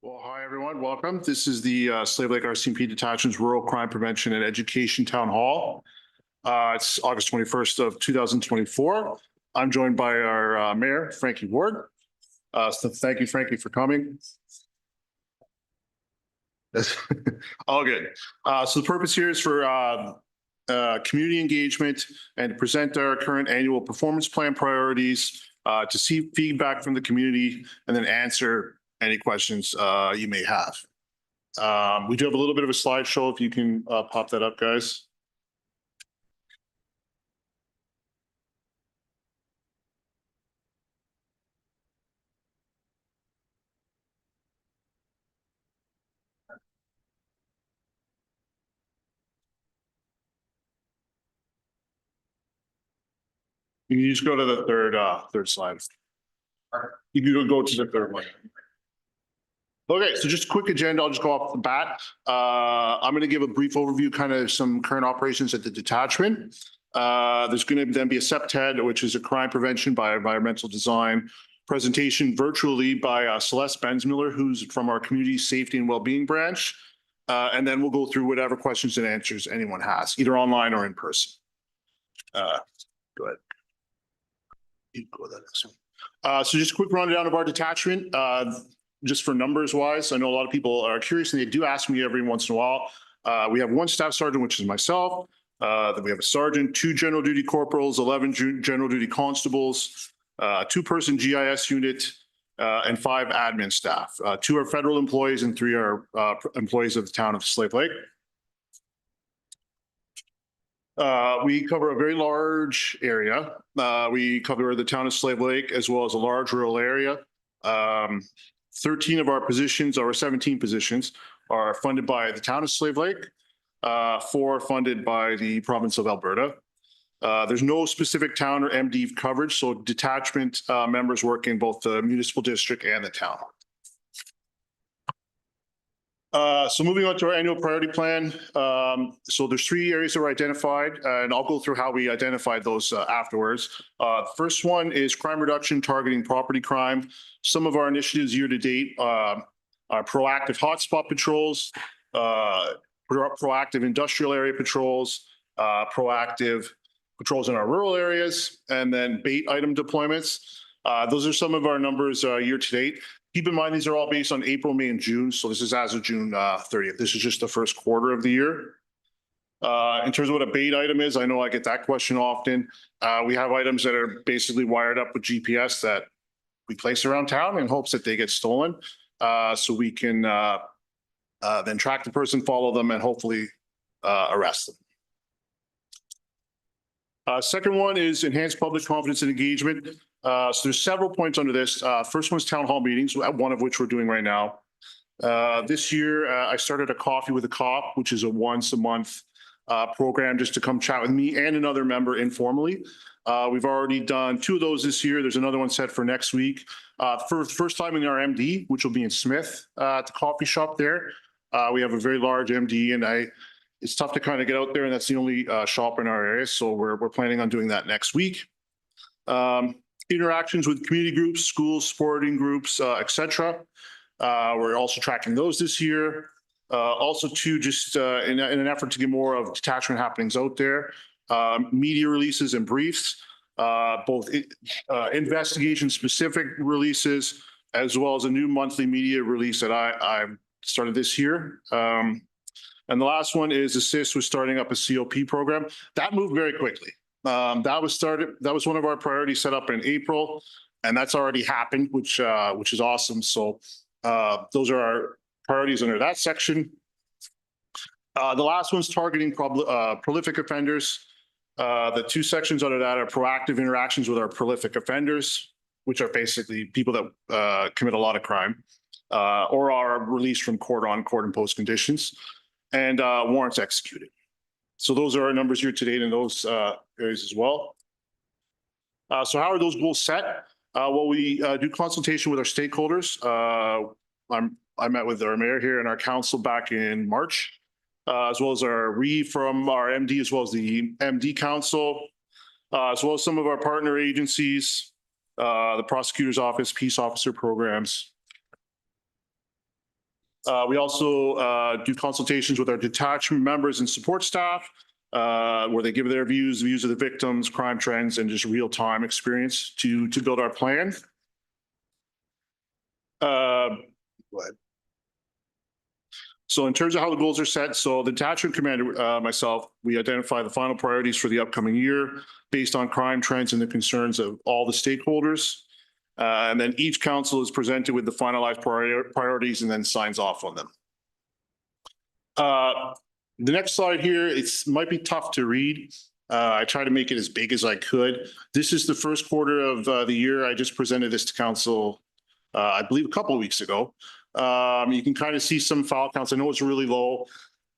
Well, hi, everyone. Welcome. This is the Slave Lake RCMP Detachment's Rural Crime Prevention and Education Town Hall. It's August 21st of 2024. I'm joined by our Mayor, Frankie Ward. So thank you, Frankie, for coming. All good. So the purpose here is for community engagement and to present our current annual performance plan priorities, to see feedback from the community, and then answer any questions you may have. We do have a little bit of a slideshow if you can pop that up, guys. You can just go to the third slide. You can go to the third one. Okay, so just a quick agenda. I'll just go off the bat. I'm going to give a brief overview, kind of some current operations at the detachment. There's going to then be a CPTED, which is a crime prevention by environmental design presentation virtually by Celeste Bensmiller, who's from our community safety and wellbeing branch. And then we'll go through whatever questions and answers anyone has, either online or in person. Go ahead. You go to that next one. So just a quick rundown of our detachment. Just for numbers wise, I know a lot of people are curious and they do ask me every once in a while. We have one staff sergeant, which is myself. Then we have a sergeant, 2 general duty corporals, 11 general duty constables, 2-person GIS unit, and 5 admin staff. 2 are federal employees and 3 are employees of the town of Slave Lake. We cover a very large area. We cover the town of Slave Lake as well as a large rural area. 13 of our positions, or 17 positions, are funded by the town of Slave Lake. 4 are funded by the province of Alberta. There's no specific town or MD coverage, so detachment members work in both the municipal district and the town. So moving on to our annual priority plan. So there's 3 areas that were identified, and I'll go through how we identified those afterwards. The first one is crime reduction, targeting property crime. Some of our initiatives year to date are proactive hotspot patrols, proactive industrial area patrols, proactive patrols in our rural areas, and then bait item deployments. Those are some of our numbers year to date. Keep in mind, these are all based on April, May, and June. So this is as of June 30th. This is just the first quarter of the year. In terms of what a bait item is, I know I get that question often. We have items that are basically wired up with GPS that we place around town in hopes that they get stolen. So we can then track the person, follow them, and hopefully arrest them. Second one is enhanced public confidence and engagement. So there's several points under this. First one's town hall meetings, one of which we're doing right now. This year, I started a Coffee with a Cop, which is a once a month program just to come chat with me and another member informally. We've already done 2 of those this year. There's another one set for next week. For the first time in our MD, which will be in Smith at the coffee shop there. We have a very large MD, and it's tough to kind of get out there, and that's the only shop in our area. So we're planning on doing that next week. Interactions with community groups, schools, sporting groups, etc. We're also tracking those this year. Also, too, just in an effort to get more of detachment happenings out there, media releases and briefs, both investigation-specific releases, as well as a new monthly media release that I started this year. And the last one is assist with starting up a COP program. That moved very quickly. That was one of our priorities set up in April, and that's already happened, which is awesome. So those are our priorities under that section. The last one's targeting prolific offenders. The 2 sections under that are proactive interactions with our prolific offenders, which are basically people that commit a lot of crime or are released from court on court imposed conditions, and warrants executed. So those are our numbers year to date in those areas as well. So how are those goals set? Well, we do consultation with our stakeholders. I met with our mayor here and our council back in March, as well as our from our MD, as well as the MD council, as well as some of our partner agencies, the prosecutor's office, peace officer programs. We also do consultations with our detachment members and support staff, where they give their views of the victims, crime trends, and just real-time experience to build our plan. Go ahead. So in terms of how the goals are set, so the detachment commander, myself, we identify the final priorities for the upcoming year based on crime trends and the concerns of all the stakeholders. And then each council is presented with the finalized priorities and then signs off on them. The next slide here, it might be tough to read. I try to make it as big as I could. This is the first quarter of the year. I just presented this to council, I believe a couple of weeks ago. You can kind of see some file counts. I know it's really low.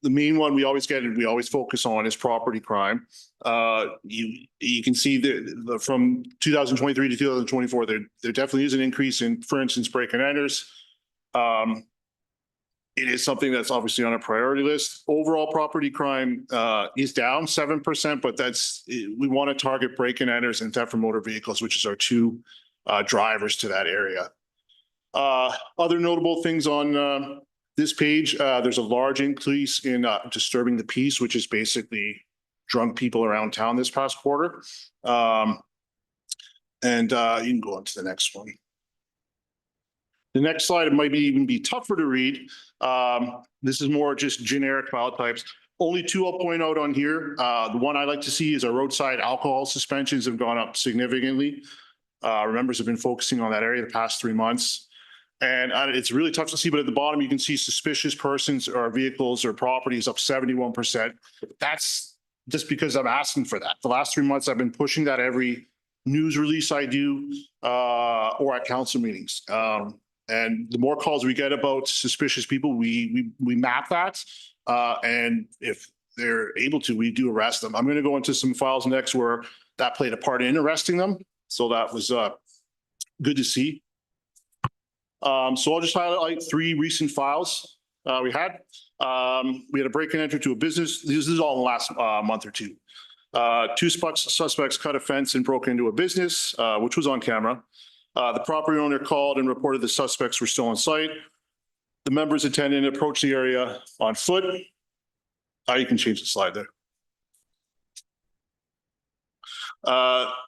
The main one we always get and we always focus on is property crime. You can see that from 2023 to 2024, there definitely is an increase in, for instance, break and enters. It is something that's obviously on a priority list. Overall property crime is down 7%, but we want to target break and enters and theft from motor vehicles, which is our two drivers to that area. Other notable things on this page, there's a large increase in disturbing the peace, which is basically drunk people around town this past quarter. And you can go on to the next one. The next slide, it might even be tougher to read. This is more just generic file types. Only two I'll point out on here. The one I like to see is our roadside alcohol suspensions have gone up significantly. Our members have been focusing on that area the past 3 months. And it's really tough to see, but at the bottom, you can see suspicious persons or vehicles or properties up 71%. That's just because I'm asking for that. The last 3 months, I've been pushing that every news release I do or at council meetings. And the more calls we get about suspicious people, we map that. And if they're able to, we do arrest them. I'm going to go into some files next where that played a part in arresting them. So that was good to see. So I'll just highlight 3 recent files we had. We had a break and enter to a business. This is all in the last month or two. 2 suspects cut a fence and broke into a business, which was on camera. The property owner called and reported the suspects were still on site. The members attended and approached the area on foot. You can change the slide there.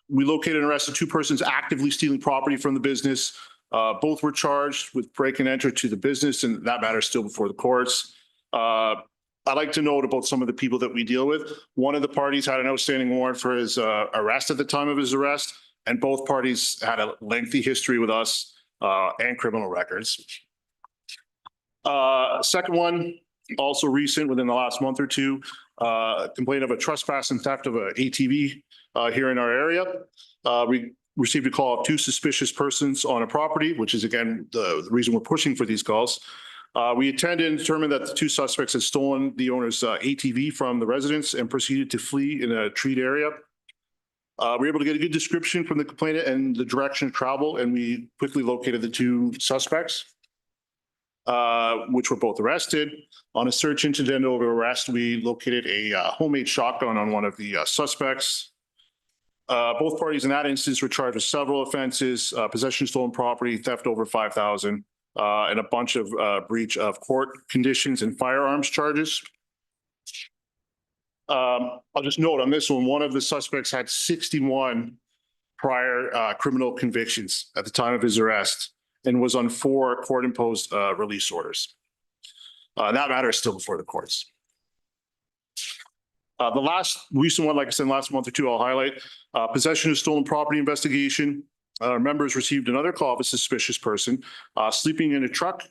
We located and arrested 2 persons actively stealing property from the business. Both were charged with break and enter to the business, and that matter is still before the courts. I'd like to note about some of the people that we deal with. One of the parties had an outstanding warrant for his arrest at the time of his arrest, and both parties had a lengthy history with us and criminal records. Second one, also recent within the last month or two, complaint of a trespass and theft of an ATV here in our area. We received a call of 2 suspicious persons on a property, which is again the reason we're pushing for these calls. We attended and determined that the 2 suspects had stolen the owner's ATV from the residence and proceeded to flee in a treat area. We were able to get a good description from the complainant and the direction of travel, and we quickly located the 2 suspects, which were both arrested. On a search incident over arrest, we located a homemade shotgun on one of the suspects. Both parties in that instance were charged with several offenses, possession of stolen property, theft over $5,000, and a bunch of breach of court conditions and firearms charges. I'll just note on this one of the suspects had 61 prior criminal convictions at the time of his arrest and was on 4 court-imposed release orders. That matter is still before the courts. The last recent one, like I said, last month or two, I'll highlight. Possession of stolen property investigation. Members received another call of a suspicious person sleeping in a truck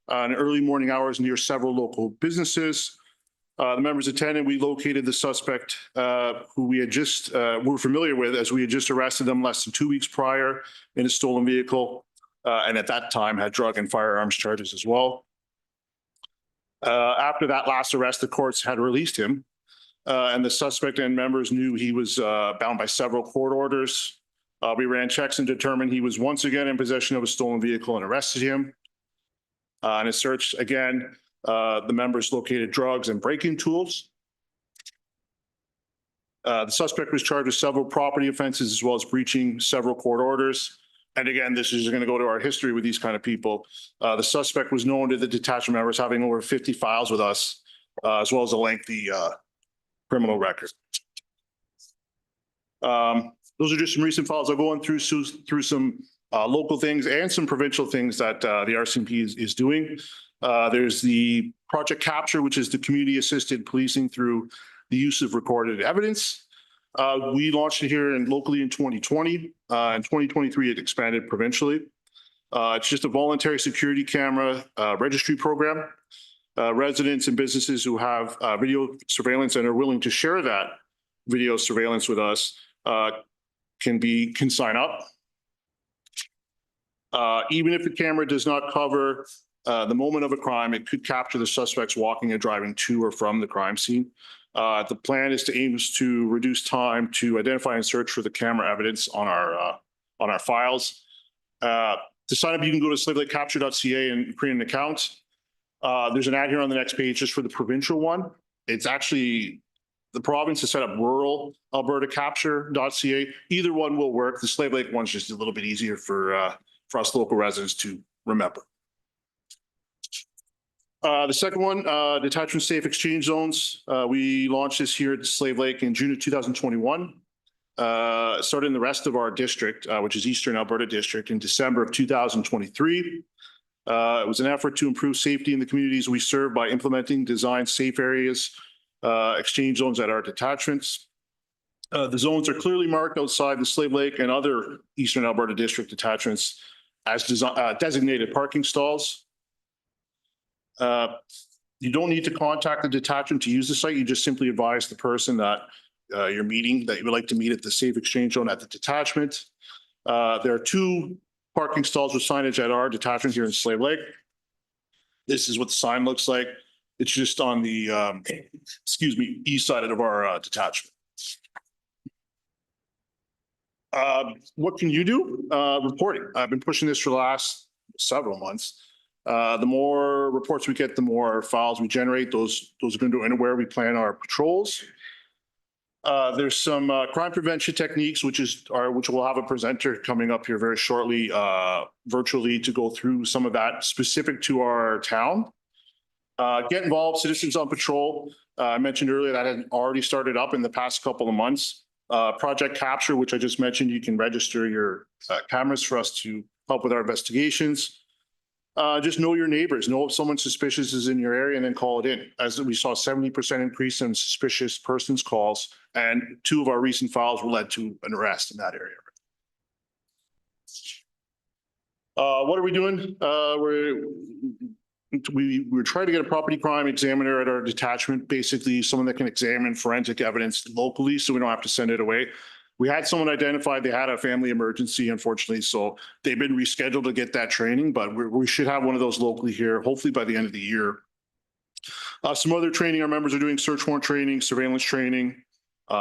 in early morning hours near several local businesses. The members attended. We located the suspect who we had just were familiar with, as we had just arrested them less than 2 weeks prior in a stolen vehicle, and at that time had drug and firearms charges as well. After that last arrest, the courts had released him, and the suspect and members knew he was bound by several court orders. We ran checks and determined he was once again in possession of a stolen vehicle and arrested him. In a search, again, the members located drugs and break-in tools. The suspect was charged with several property offenses as well as breaching several court orders. And again, this is going to go to our history with these kind of people. The suspect was known to the detachment members having over 50 files with us, as well as a lengthy criminal record. Those are just some recent files. I'll go on through some local things and some provincial things that the RCMP is doing. There's the Project Capture, which is the community-assisted policing through the use of recorded evidence. We launched it here locally in 2020. In 2023, it expanded provincially. It's just a voluntary security camera registry program. Residents and businesses who have video surveillance and are willing to share that video surveillance with us can sign up. Even if the camera does not cover the moment of a crime, it could capture the suspects walking and driving to or from the crime scene. The plan is to aim to reduce time to identify and search for the camera evidence on our files. To sign up, you can go to slavelakecapture.ca and create an account. There's an ad here on the next page just for the provincial one. It's actually the province has set up rural Alberta capture.ca. Either one will work. The Slave Lake one's just a little bit easier for us local residents to remember. The second one, Detachment Safe Exchange Zones. We launched this here at Slave Lake in June of 2021. Started in the rest of our district, which is Eastern Alberta District, in December of 2023. It was an effort to improve safety in the communities we serve by implementing design safe areas, exchange zones at our detachments. The zones are clearly marked outside the Slave Lake and other Eastern Alberta District detachments as designated parking stalls. You don't need to contact the detachment to use the site. You just simply advise the person that you're meeting, that you would like to meet at the safe exchange zone at the detachment. There are 2 parking stalls with signage at our detachment here in Slave Lake. This is what the sign looks like. It's just on the, east side of our detachment. What can you do? Reporting. I've been pushing this for the last several months. The more reports we get, the more files we generate. Those are going to go anywhere we plan our patrols. There's some crime prevention techniques, which we'll have a presenter coming up here very shortly, virtually, to go through some of that specific to our town. Get involved, citizens on patrol. I mentioned earlier that had already started up in the past couple of months. Project Capture, which I just mentioned, you can register your cameras for us to help with our investigations. Just know your neighbors, know if someone suspicious is in your area, and then call it in. As we saw 70% increase in suspicious persons calls, and 2 of our recent files were led to an arrest in that area. What are we doing? We're trying to get a property crime examiner at our detachment, basically someone that can examine forensic evidence locally so we don't have to send it away. We had someone identified, they had a family emergency, unfortunately, so they've been rescheduled to get that training, but we should have one of those locally here, hopefully by the end of the year. Some other training our members are doing: search warrant training, surveillance training,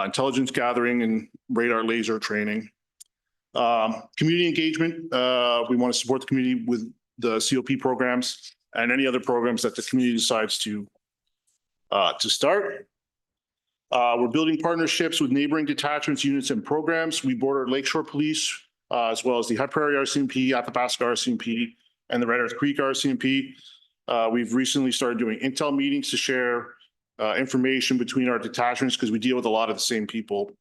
intelligence gathering, and radar laser training. Community engagement. We want to support the community with the COP programs and any other programs that the community decides to start. We're building partnerships with neighboring detachments, units, and programs. We border Lakeshore Police, as well as the High Prairie RCMP, Athabasca RCMP, and the Red Earth Creek RCMP. We've recently started doing intel meetings to share information between our detachments because we deal with a lot of the same people.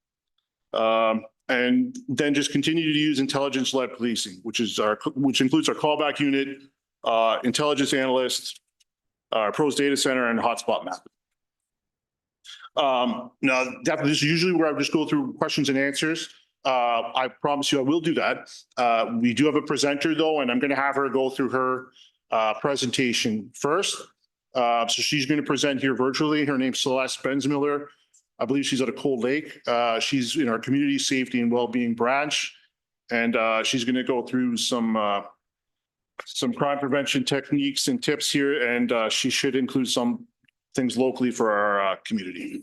And then just continue to use intelligence-led policing, which includes our callback unit, intelligence analyst, our pros data center, and hotspot map. Now, definitely, this is usually where I just go through questions and answers. I promise you I will do that. We do have a presenter, though, and I'm going to have her go through her presentation first. So she's going to present here virtually. Her name's Celeste Benzmiller. I believe she's out of Cold Lake. She's in our community safety and well-being branch, and she's going to go through some crime prevention techniques and tips here, and she should include some things locally for our community.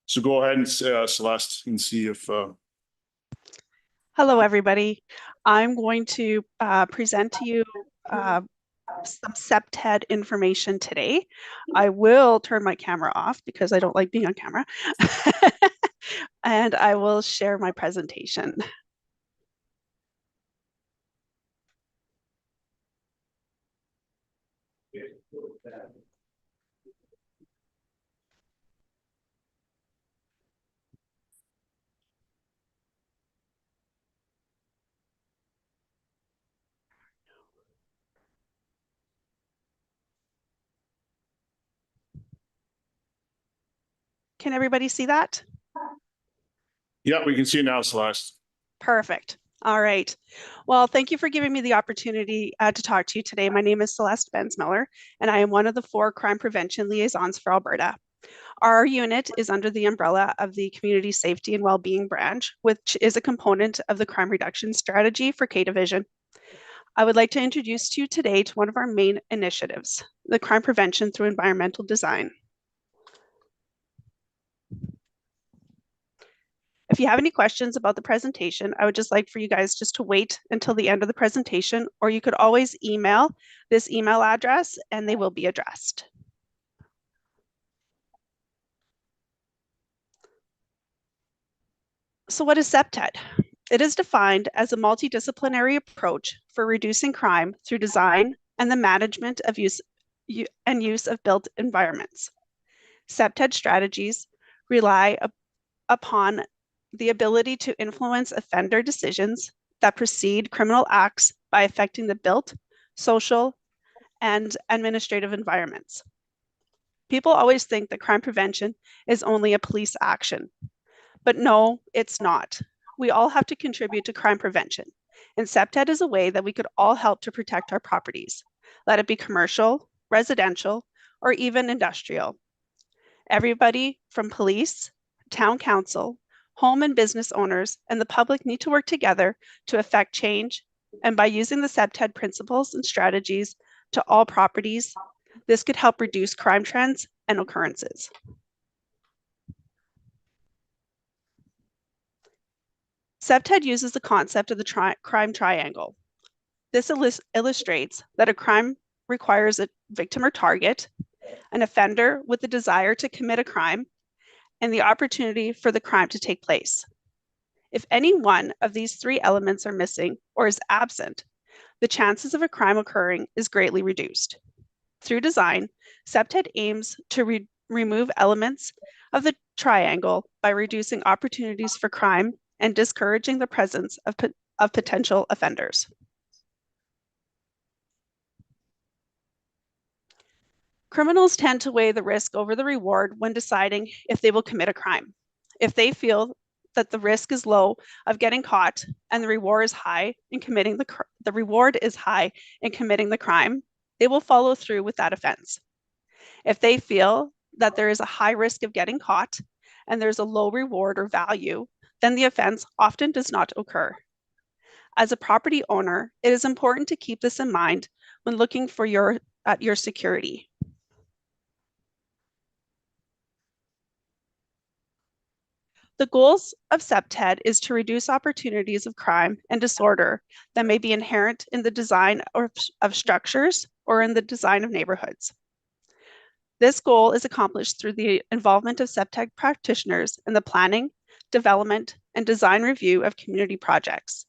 So go ahead and Celeste, and see if. Hello, everybody. I'm going to present to you some CPTED information today. I will turn my camera off because I don't like being on camera. And I will share my presentation. Can everybody see that? Yeah, we can see it now, Celeste. Perfect. All right. Well, thank you for giving me the opportunity to talk to you today. My name is Celeste Bensmiller, and I am one of the 4 crime prevention liaisons for Alberta. Our unit is under the umbrella of the Community Safety and Wellbeing Branch, which is a component of the crime reduction strategy for K Division. I would like to introduce you today to one of our main initiatives, the crime prevention through environmental design. If you have any questions about the presentation, I would just like for you guys just to wait until the end of the presentation, or you could always email this email address and they will be addressed. So what is CPTED? It is defined as a multidisciplinary approach for reducing crime through design and the management of use of built environments. CPTED strategies rely upon the ability to influence offender decisions that precede criminal acts by affecting the built, social, and administrative environments. People always think that crime prevention is only a police action, but no, it's not. We all have to contribute to crime prevention, and CPTED is a way that we could all help to protect our properties, let it be commercial, residential, or even industrial. Everybody from police, town council, home and business owners, and the public need to work together to affect change. And by using the CPTED principles and strategies to all properties, this could help reduce crime trends and occurrences. CPTED uses the concept of the crime triangle. This illustrates that a crime requires a victim or target, an offender with the desire to commit a crime, and the opportunity for the crime to take place. If any one of these 3 elements are missing or is absent, the chances of a crime occurring is greatly reduced. Through design, CPTED aims to remove elements of the triangle by reducing opportunities for crime and discouraging the presence of potential offenders. Criminals tend to weigh the risk over the reward when deciding if they will commit a crime. If they feel that the risk is low of getting caught and the reward is high in committing the crime, they will follow through with that offense. If they feel that there is a high risk of getting caught and there's a low reward or value, then the offense often does not occur. As a property owner, it is important to keep this in mind when looking for your security. The goals of CPTED is to reduce opportunities of crime and disorder that may be inherent in the design of structures or in the design of neighborhoods. This goal is accomplished through the involvement of CPTED practitioners in the planning, development, and design review of community projects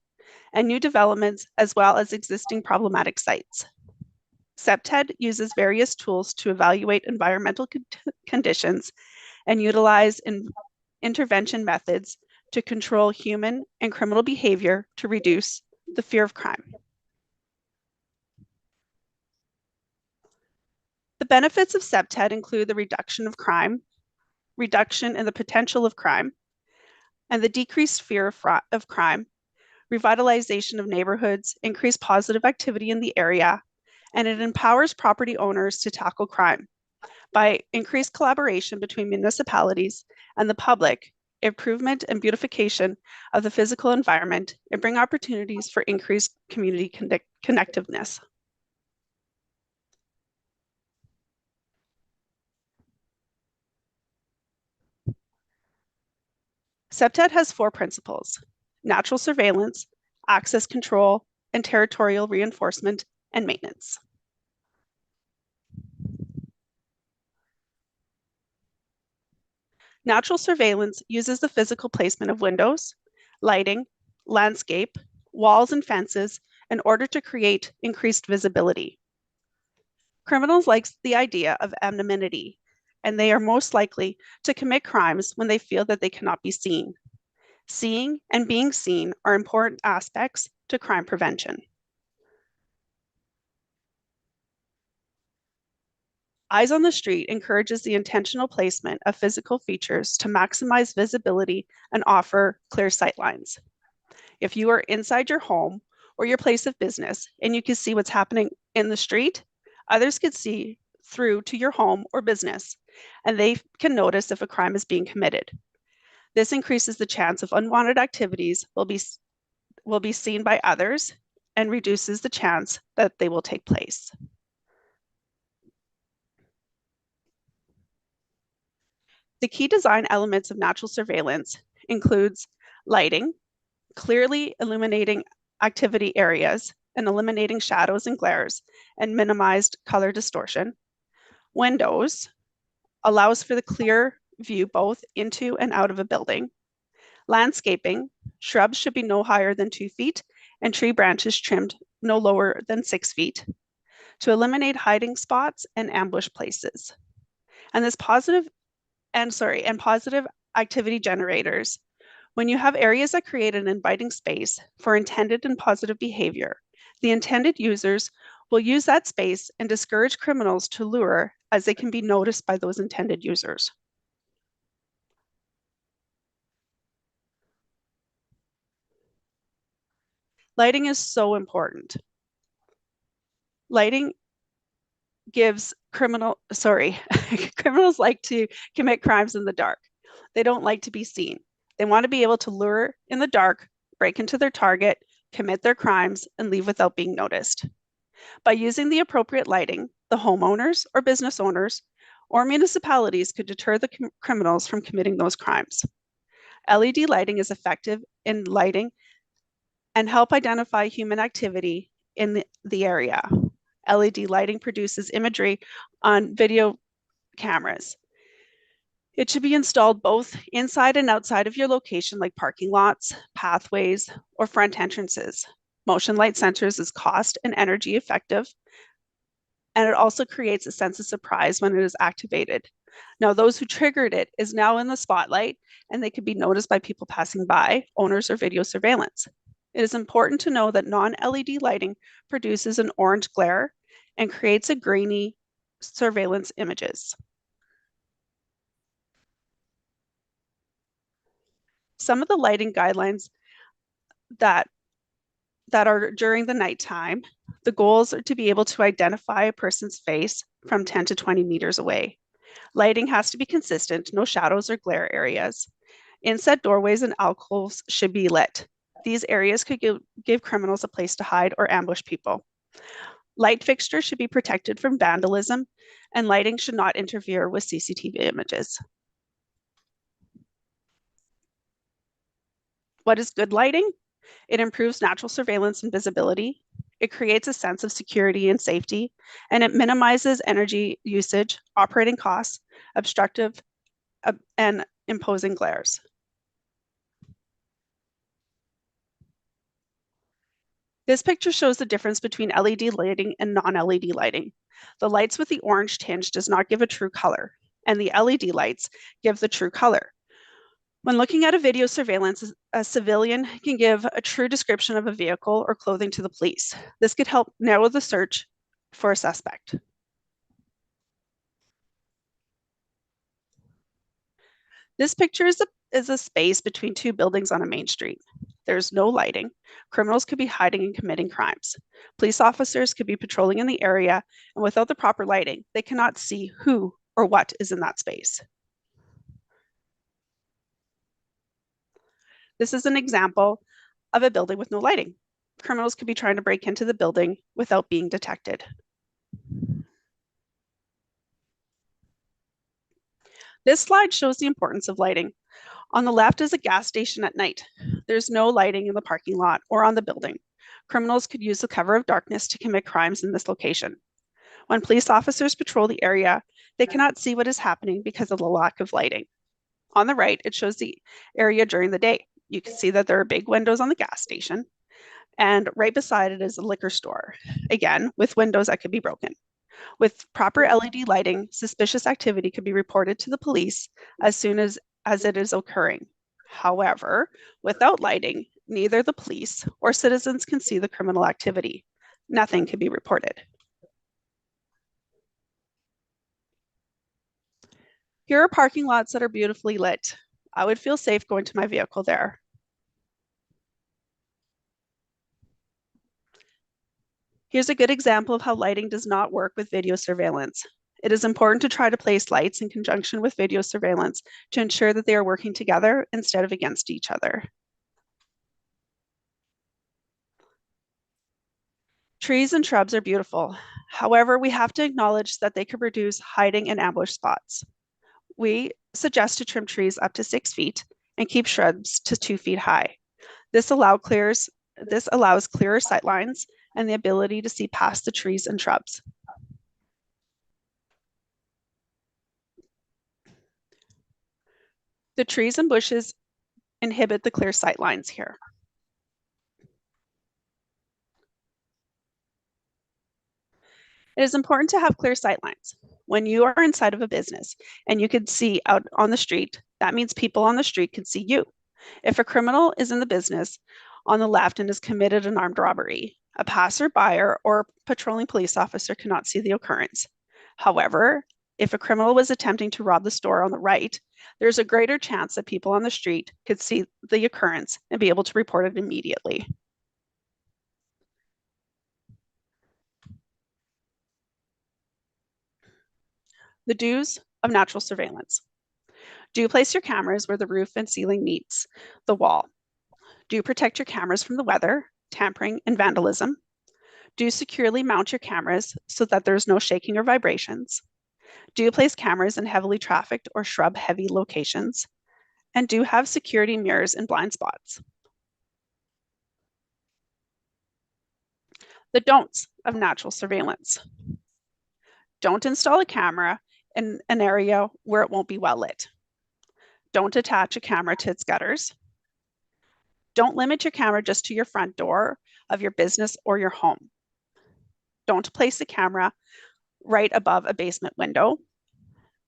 and new developments as well as existing problematic sites. CPTED uses various tools to evaluate environmental conditions and utilize intervention methods to control human and criminal behavior to reduce the fear of crime. The benefits of CPTED include the reduction of crime, reduction in the potential of crime, and the decreased fear of crime, revitalization of neighborhoods, increased positive activity in the area, and it empowers property owners to tackle crime by increased collaboration between municipalities and the public, improvement and beautification of the physical environment, and bring opportunities for increased community connectiveness. CPTED has 4 principles: natural surveillance, access control, and territorial reinforcement and maintenance. Natural surveillance uses the physical placement of windows, lighting, landscape, walls, and fences in order to create increased visibility. Criminals like the idea of anonymity, and they are most likely to commit crimes when they feel that they cannot be seen. Seeing and being seen are important aspects to crime prevention. Eyes on the Street encourages the intentional placement of physical features to maximize visibility and offer clear sightlines. If you are inside your home or your place of business and you can see what's happening in the street, others can see through to your home or business, and they can notice if a crime is being committed. This increases the chance of unwanted activities will be seen by others and reduces the chance that they will take place. The key design elements of natural surveillance includes lighting, clearly illuminating activity areas and eliminating shadows and glares and minimized color distortion. Windows allows for the clear view both into and out of a building. Landscaping, shrubs should be no higher than 2 feet and tree branches trimmed no lower than 6 feet to eliminate hiding spots and ambush places. And positive activity generators. When you have areas that create an inviting space for intended and positive behavior, the intended users will use that space and discourage criminals to lure as they can be noticed by those intended users. Lighting is so important. Lighting gives criminals like to commit crimes in the dark. They don't like to be seen. They want to be able to lure in the dark, break into their target, commit their crimes, and leave without being noticed. By using the appropriate lighting, the homeowners or business owners or municipalities could deter the criminals from committing those crimes. LED lighting is effective in lighting and help identify human activity in the area. LED lighting produces imagery on video cameras. It should be installed both inside and outside of your location, like parking lots, pathways, or front entrances. Motion light sensors is cost and energy effective, and it also creates a sense of surprise when it is activated. Now, those who triggered it is now in the spotlight, and they could be noticed by people passing by, owners, or video surveillance. It is important to know that non-LED lighting produces an orange glare and creates a grainy surveillance images. Some of the lighting guidelines that are during the nighttime, the goals are to be able to identify a person's face from 10 to 20 meters away. Lighting has to be consistent, no shadows or glare areas. Inset doorways and alcoves should be lit. These areas could give criminals a place to hide or ambush people. Light fixtures should be protected from vandalism, and lighting should not interfere with CCTV images. What is good lighting? It improves natural surveillance and visibility. It creates a sense of security and safety, and it minimizes energy usage, operating costs, obstructive, and imposing glares. This picture shows the difference between LED lighting and non-LED lighting. The lights with the orange tinge does not give a true color, and the LED lights give the true color. When looking at a video surveillance, a civilian can give a true description of a vehicle or clothing to the police. This could help narrow the search for a suspect. This picture is a space between two buildings on a main street. There's no lighting. Criminals could be hiding and committing crimes. Police officers could be patrolling in the area, and without the proper lighting, they cannot see who or what is in that space. This is an example of a building with no lighting. Criminals could be trying to break into the building without being detected. This slide shows the importance of lighting. On the left is a gas station at night. There's no lighting in the parking lot or on the building. Criminals could use the cover of darkness to commit crimes in this location. When police officers patrol the area, they cannot see what is happening because of the lack of lighting. On the right, it shows the area during the day. You can see that there are big windows on the gas station, and right beside it is a liquor store, again, with windows that could be broken. With proper LED lighting, suspicious activity could be reported to the police as soon as it is occurring. However, without lighting, neither the police or citizens can see the criminal activity. Nothing can be reported. Here are parking lots that are beautifully lit. I would feel safe going to my vehicle there. Here's a good example of how lighting does not work with video surveillance. It is important to try to place lights in conjunction with video surveillance to ensure that they are working together instead of against each other. Trees and shrubs are beautiful. However, we have to acknowledge that they could produce hiding and ambush spots. We suggest to trim trees up to 6 feet and keep shrubs to 2 feet high. This allows clearer sightlines and the ability to see past the trees and shrubs. The trees and bushes inhibit the clear sightlines here. It is important to have clear sightlines. When you are inside of a business and you can see out on the street, that means people on the street can see you. If a criminal is in the business on the left and has committed an armed robbery, a passerby or patrolling police officer cannot see the occurrence. However, if a criminal was attempting to rob the store on the right, there's a greater chance that people on the street could see the occurrence and be able to report it immediately. The do's of natural surveillance. Do place your cameras where the roof and ceiling meets the wall. Do protect your cameras from the weather, tampering, and vandalism. Do securely mount your cameras so that there's no shaking or vibrations. Do place cameras in heavily trafficked or shrub-heavy locations. And do have security mirrors in blind spots. The don'ts of natural surveillance. Don't install a camera in an area where it won't be well lit. Don't attach a camera to its gutters. Don't limit your camera just to your front door of your business or your home. Don't place the camera right above a basement window.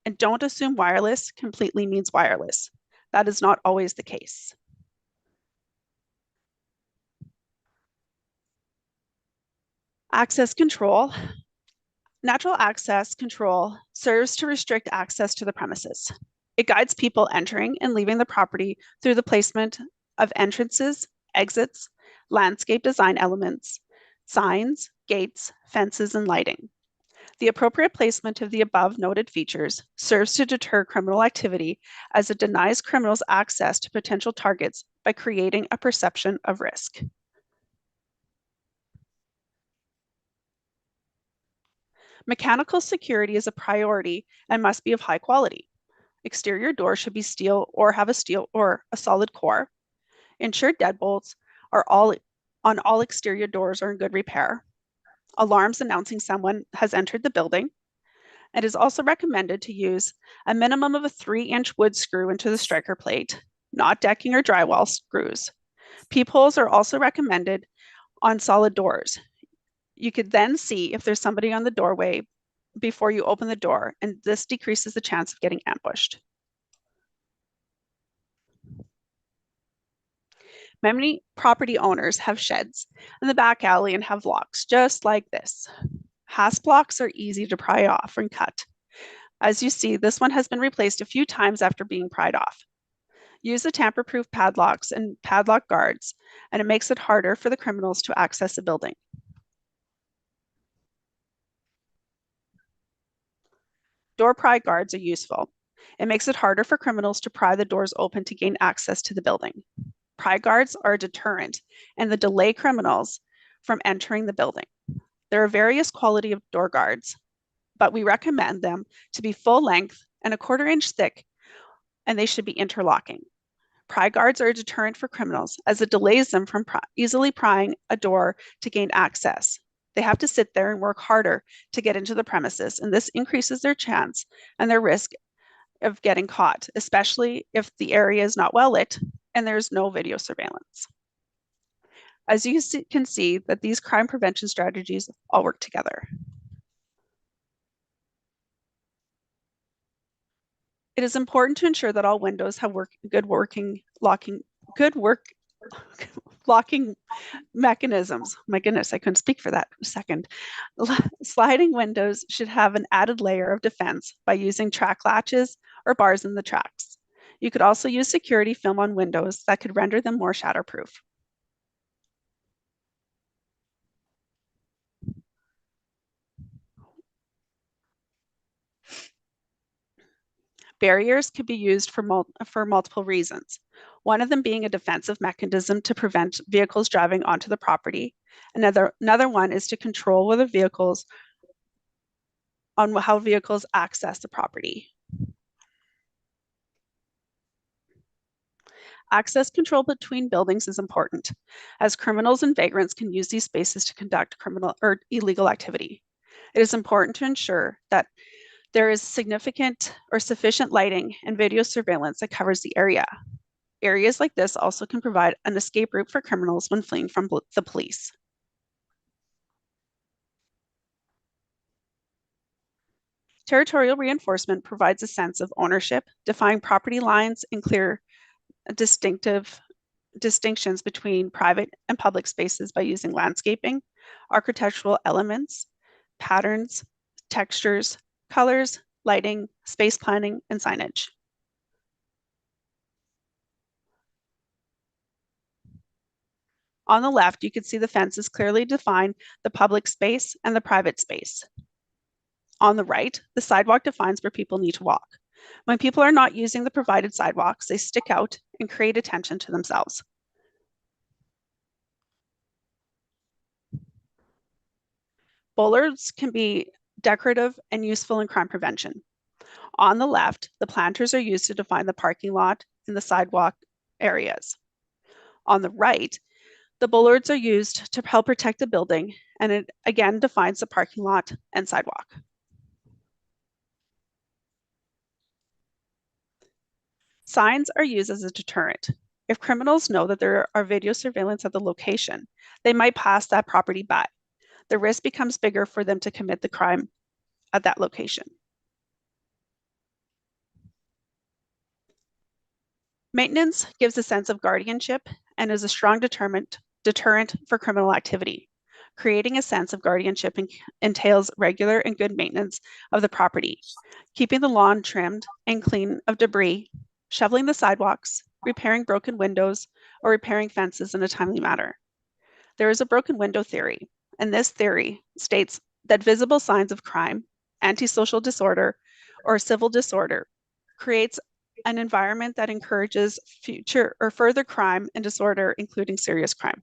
And don't assume wireless completely means wireless. That is not always the case. Access control. Natural access control serves to restrict access to the premises. It guides people entering and leaving the property through the placement of entrances, exits, landscape design elements, signs, gates, fences, and lighting. The appropriate placement of the above noted features serves to deter criminal activity as it denies criminals access to potential targets by creating a perception of risk. Mechanical security is a priority and must be of high quality. Exterior doors should be steel or have a solid core. Ensure deadbolts on all exterior doors are in good repair. Alarms announcing someone has entered the building. It is also recommended to use a minimum of a 3-inch wood screw into the striker plate, not decking or drywall screws. Peepholes are also recommended on solid doors. You could then see if there's somebody on the doorway before you open the door, and this decreases the chance of getting ambushed. Many property owners have sheds in the back alley and have locks just like this. Hasp blocks are easy to pry off and cut. As you see, this one has been replaced a few times after being pried off. Use the tamper-proof padlocks and padlock guards, and it makes it harder for the criminals to access a building. Door pry guards are useful. It makes it harder for criminals to pry the doors open to gain access to the building. Pry guards are a deterrent and they delay criminals from entering the building. There are various quality of door guards, but we recommend them to be full length and a 1/4 inch thick, and they should be interlocking. Pry guards are a deterrent for criminals as it delays them from easily prying a door to gain access. They have to sit there and work harder to get into the premises, and this increases their chance and their risk of getting caught, especially if the area is not well lit and there's no video surveillance. As you can see that these crime prevention strategies all work together. It is important to ensure that all windows have good locking mechanisms. My goodness, I couldn't speak for that a second. Sliding windows should have an added layer of defense by using track latches or bars in the tracks. You could also use security film on windows that could render them more shatterproof. Barriers could be used for multiple reasons. One of them being a defensive mechanism to prevent vehicles driving onto the property. Another one is to control how vehicles access the property. Access control between buildings is important, as criminals and vagrants can use these spaces to conduct criminal or illegal activity. It is important to ensure that there is significant or sufficient lighting and video surveillance that covers the area. Areas like this also can provide an escape route for criminals when fleeing from the police. Territorial reinforcement provides a sense of ownership, defining property lines and clear distinctive distinctions between private and public spaces by using landscaping, architectural elements, patterns, textures, colors, lighting, space planning, and signage. On the left, you can see the fences clearly define the public space and the private space. On the right, the sidewalk defines where people need to walk. When people are not using the provided sidewalks, they stick out and create attention to themselves. Bollards can be decorative and useful in crime prevention. On the left, the planters are used to define the parking lot and the sidewalk areas. On the right, the bollards are used to help protect the building, and it again defines the parking lot and sidewalk. Signs are used as a deterrent. If criminals know that there are video surveillance at the location, they might pass that property by. The risk becomes bigger for them to commit the crime at that location. Maintenance gives a sense of guardianship and is a strong deterrent for criminal activity. Creating a sense of guardianship entails regular and good maintenance of the property, keeping the lawn trimmed and clean of debris, shoveling the sidewalks, repairing broken windows, or repairing fences in a timely manner. There is a broken window theory, and this theory states that visible signs of crime, antisocial disorder, or civil disorder creates an environment that encourages future or further crime and disorder, including serious crime.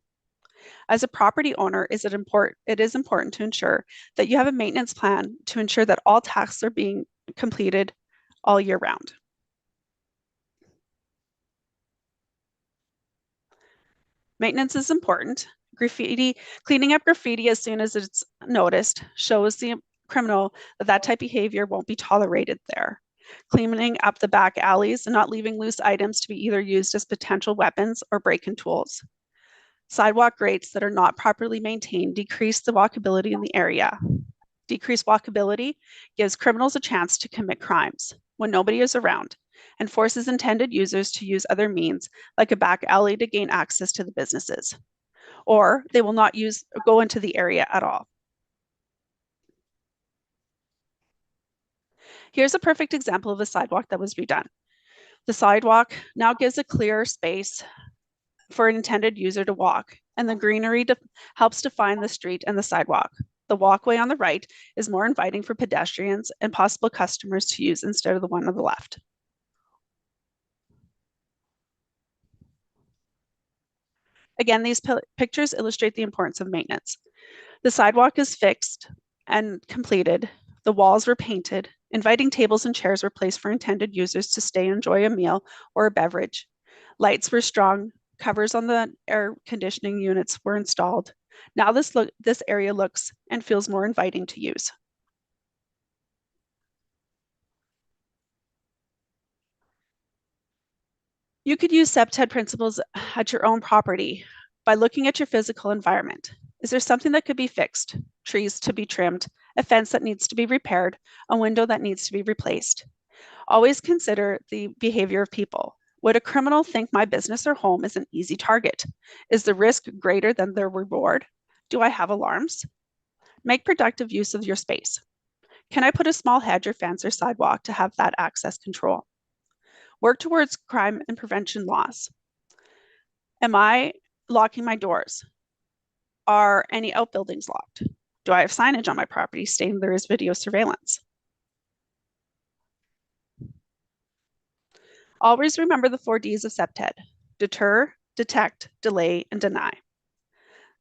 As a property owner, it is important to ensure that you have a maintenance plan to ensure that all tasks are being completed all year round. Maintenance is important. Cleaning up graffiti as soon as it's noticed shows the criminal that type of behavior won't be tolerated there. Cleaning up the back alleys and not leaving loose items to be either used as potential weapons or break-in tools. Sidewalk grates that are not properly maintained decrease the walkability in the area. Decreased walkability gives criminals a chance to commit crimes when nobody is around and forces intended users to use other means like a back alley to gain access to the businesses, or they will not go into the area at all. Here's a perfect example of a sidewalk that was redone. The sidewalk now gives a clear space for an intended user to walk, and the greenery helps define the street and the sidewalk. The walkway on the right is more inviting for pedestrians and possible customers to use instead of the one on the left. Again, these pictures illustrate the importance of maintenance. The sidewalk is fixed and completed. The walls were painted. Inviting tables and chairs were placed for intended users to stay and enjoy a meal or a beverage. Lights were strung. Covers on the air conditioning units were installed. Now this area looks and feels more inviting to use. You could use CPTED principles at your own property by looking at your physical environment. Is there something that could be fixed? Trees to be trimmed, a fence that needs to be repaired, a window that needs to be replaced. Always consider the behavior of people. Would a criminal think my business or home is an easy target? Is the risk greater than the reward? Do I have alarms? Make productive use of your space. Can I put a small hedge or fence or sidewalk to have that access control? Work towards crime and prevention laws. Am I locking my doors? Are any outbuildings locked? Do I have signage on my property stating there is video surveillance? Always remember the 4 Ds of CPTED: deter, detect, delay, and deny.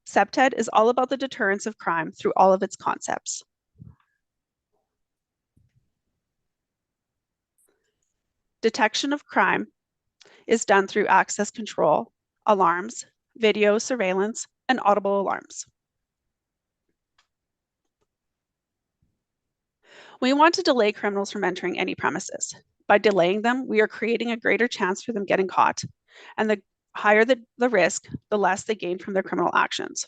CPTED is all about the deterrence of crime through all of its concepts. Detection of crime is done through access control, alarms, video surveillance, and audible alarms. We want to delay criminals from entering any premises. By delaying them, we are creating a greater chance for them getting caught. And the higher the risk, the less they gain from their criminal actions.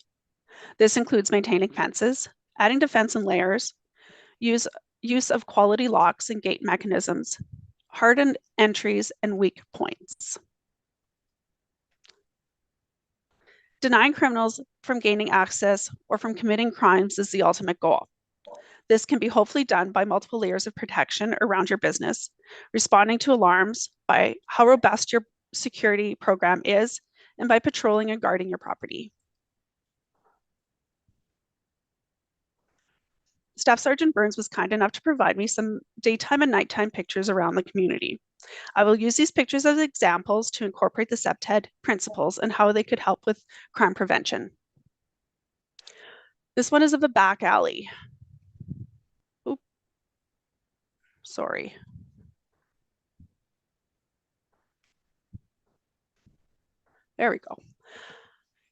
This includes maintaining fences, adding defense and layers, use of quality locks and gate mechanisms, hardened entries, and weak points. Denying criminals from gaining access or from committing crimes is the ultimate goal. This can be hopefully done by multiple layers of protection around your business, responding to alarms by how robust your security program is, and by patrolling and guarding your property. Staff Sergeant Burns was kind enough to provide me some daytime and nighttime pictures around the community. I will use these pictures as examples to incorporate the CPTED principles and how they could help with crime prevention. This one is of a back alley. Oop. Sorry. There we go.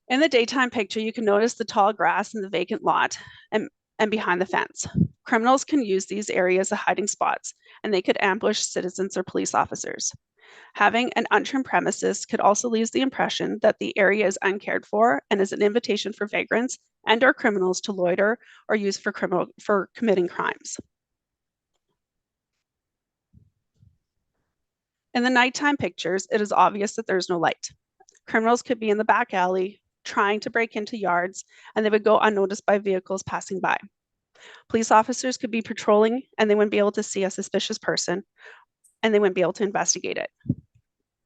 In the daytime picture, you can notice the tall grass in the vacant lot and behind the fence. Criminals can use these areas as hiding spots, and they could ambush citizens or police officers. Having an untrimmed premises could also leave the impression that the area is uncared for and is an invitation for vagrants and or criminals to loiter or use for committing crimes. In the nighttime pictures, it is obvious that there's no light. Criminals could be in the back alley trying to break into yards, and they would go unnoticed by vehicles passing by. Police officers could be patrolling and they wouldn't be able to see a suspicious person and they wouldn't be able to investigate it.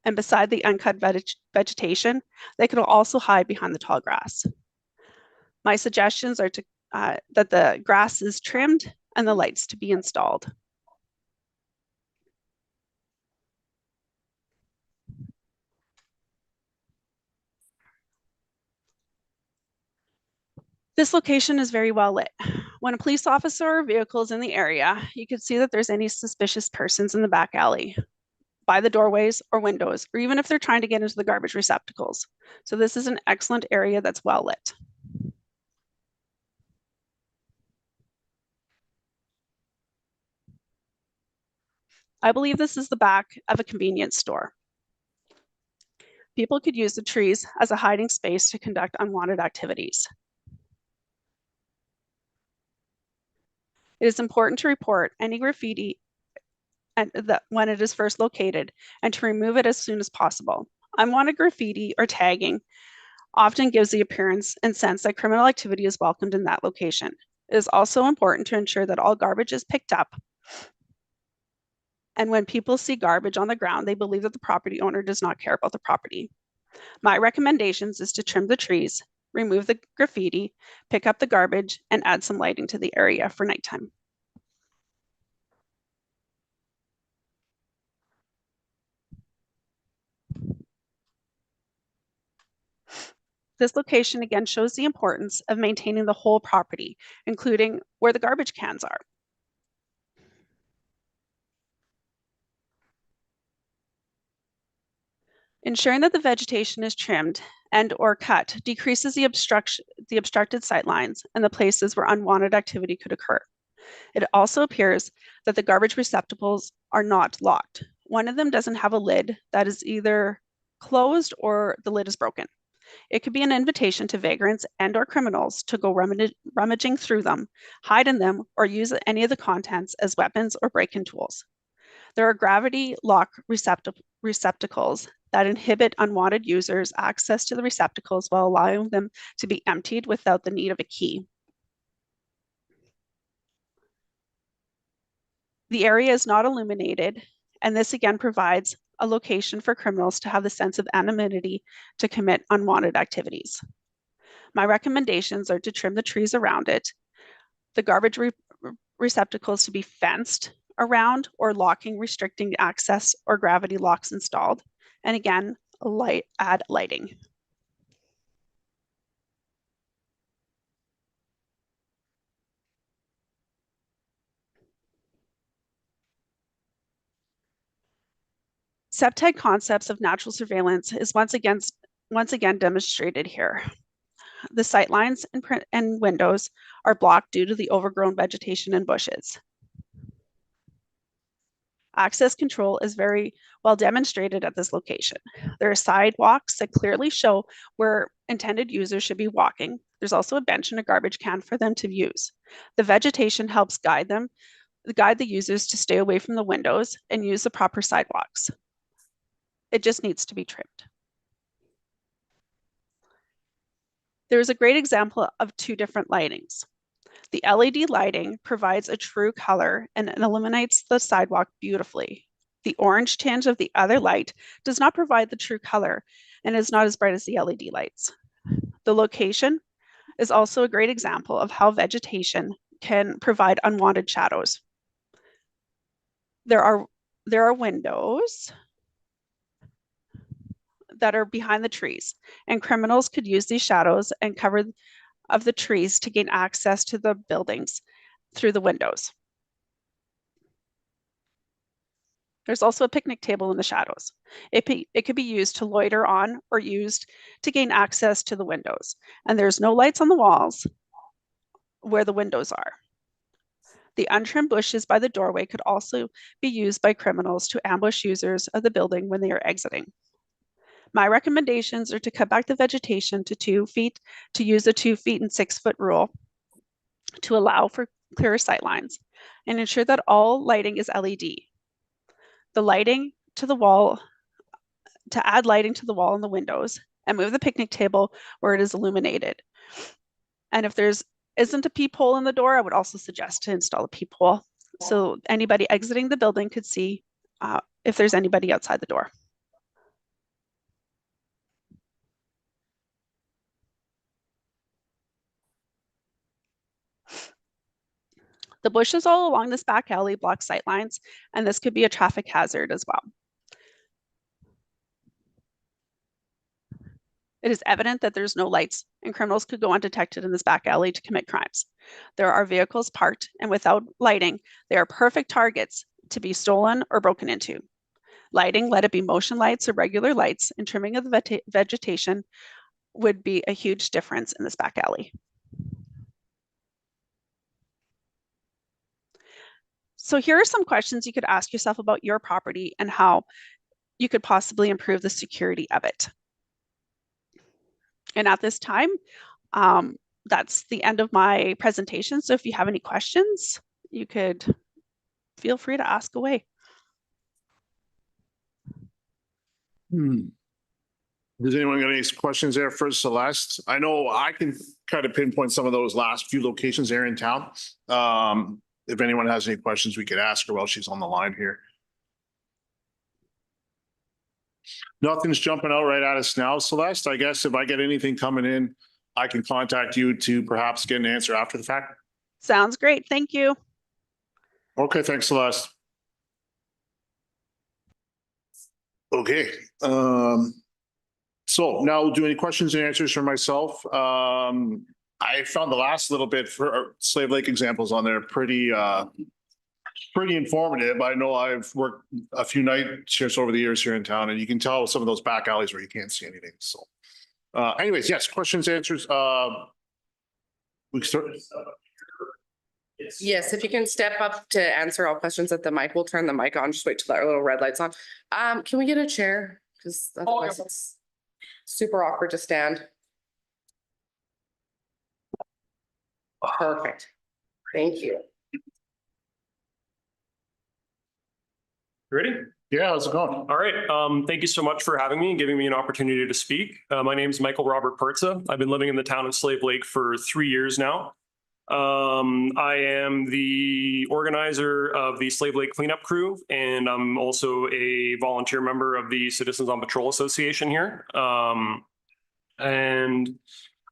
And beside the uncut vegetation, they could also hide behind the tall grass. My suggestions are that the grass is trimmed and the lights to be installed. This location is very well lit. When a police officer or vehicle is in the area, you can see that there's any suspicious persons in the back alley, by the doorways or windows, or even if they're trying to get into the garbage receptacles. So this is an excellent area that's well lit. I believe this is the back of a convenience store. People could use the trees as a hiding space to conduct unwanted activities. It is important to report any graffiti when it is first located and to remove it as soon as possible. Unwanted graffiti or tagging often gives the appearance and sense that criminal activity is welcomed in that location. It is also important to ensure that all garbage is picked up. And when people see garbage on the ground, they believe that the property owner does not care about the property. My recommendations is to trim the trees, remove the graffiti, pick up the garbage, and add some lighting to the area for nighttime. This location again shows the importance of maintaining the whole property, including where the garbage cans are. Ensuring that the vegetation is trimmed and or cut decreases the obstructed sight lines and the places where unwanted activity could occur. It also appears that the garbage receptacles are not locked. One of them doesn't have a lid that is either closed or the lid is broken. It could be an invitation to vagrants and or criminals to go rummaging through them, hide in them, or use any of the contents as weapons or break-in tools. There are gravity lock receptacles that inhibit unwanted users access to the receptacles while allowing them to be emptied without the need of a key. The area is not illuminated, and this again provides a location for criminals to have the sense of anonymity to commit unwanted activities. My recommendations are to trim the trees around it, the garbage receptacles to be fenced around or locking, restricting access, or gravity locks installed. And again, add lighting. CPTED concepts of natural surveillance is once again demonstrated here. The sightlines and windows are blocked due to the overgrown vegetation and bushes. Access control is very well demonstrated at this location. There are sidewalks that clearly show where intended users should be walking. There's also a bench and a garbage can for them to use. The vegetation helps guide the users to stay away from the windows and use the proper sidewalks. It just needs to be trimmed. There's a great example of two different lightings. The LED lighting provides a true color and illuminates the sidewalk beautifully. The orange tinge of the other light does not provide the true color and is not as bright as the LED lights. The location is also a great example of how vegetation can provide unwanted shadows. There are windows that are behind the trees, and criminals could use these shadows and cover of the trees to gain access to the buildings through the windows. There's also a picnic table in the shadows. It could be used to loiter on or used to gain access to the windows. And there's no lights on the walls where the windows are. The untrimmed bushes by the doorway could also be used by criminals to ambush users of the building when they are exiting. My recommendations are to cut back the vegetation to 2 feet, to use a 2 feet and 6 foot rule to allow for clearer sight lines, and ensure that all lighting is LED. The lighting to the wall, to add lighting to the wall and the windows, and move the picnic table where it is illuminated. And if there isn't a peephole in the door, I would also suggest to install a peephole so anybody exiting the building could see if there's anybody outside the door. The bushes all along this back alley block sight lines, and this could be a traffic hazard as well. It is evident that there's no lights and criminals could go undetected in this back alley to commit crimes. There are vehicles parked, and without lighting, they are perfect targets to be stolen or broken into. Lighting, let it be motion lights or regular lights, and trimming of the vegetation would be a huge difference in this back alley. So here are some questions you could ask yourself about your property and how you could possibly improve the security of it. And at this time, that's the end of my presentation. So if you have any questions, you could feel free to ask away. Does anyone got any questions there for Celeste? I know I can kind of pinpoint some of those last few locations there in town. If anyone has any questions, we could ask her while she's on the line here. Nothing's jumping out right at us now, Celeste. I guess if I get anything coming in, I can contact you to perhaps get an answer after the fact. Sounds great. Thank you. Okay, thanks, Celeste. Okay. So now we'll do any questions and answers for myself. I found the last little bit for Slave Lake examples on there pretty informative. I know I've worked a few night shifts over the years here in town, and you can tell some of those back alleys where you can't see anything. So anyways, yes, questions, answers. We can start. Yes, if you can step up to answer all questions at the mic, we'll turn the mic on. Just wait till that little red light's on. Can we get a chair? Because otherwise it's super awkward to stand. Perfect. Thank you. Ready? Yeah, how's it going? All right. Thank you so much for having me and giving me an opportunity to speak. My name is Michael Robert Pertza. I've been living in the town of Slave Lake for 3 years now. I am the organizer of the Slave Lake Cleanup Crew, and I'm also a volunteer member of the Citizens on Patrol Association here. And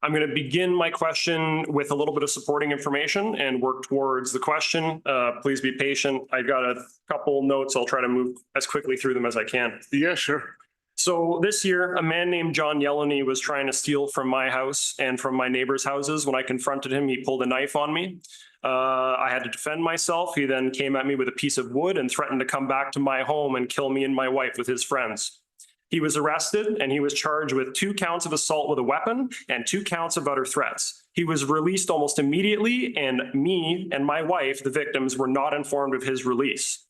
I'm going to begin my question with a little bit of supporting information and work towards the question. Please be patient. I've got a couple notes. I'll try to move as quickly through them as I can. Yeah, sure. So this year, a man named John Yellowney was trying to steal from my house and from my neighbors' houses. When I confronted him, he pulled a knife on me. I had to defend myself. He then came at me with a piece of wood and threatened to come back to my home and kill me and my wife with his friends. He was arrested and he was charged with 2 counts of assault with a weapon and 2 counts of utter threats. He was released almost immediately, and me and my wife, the victims, were not informed of his release.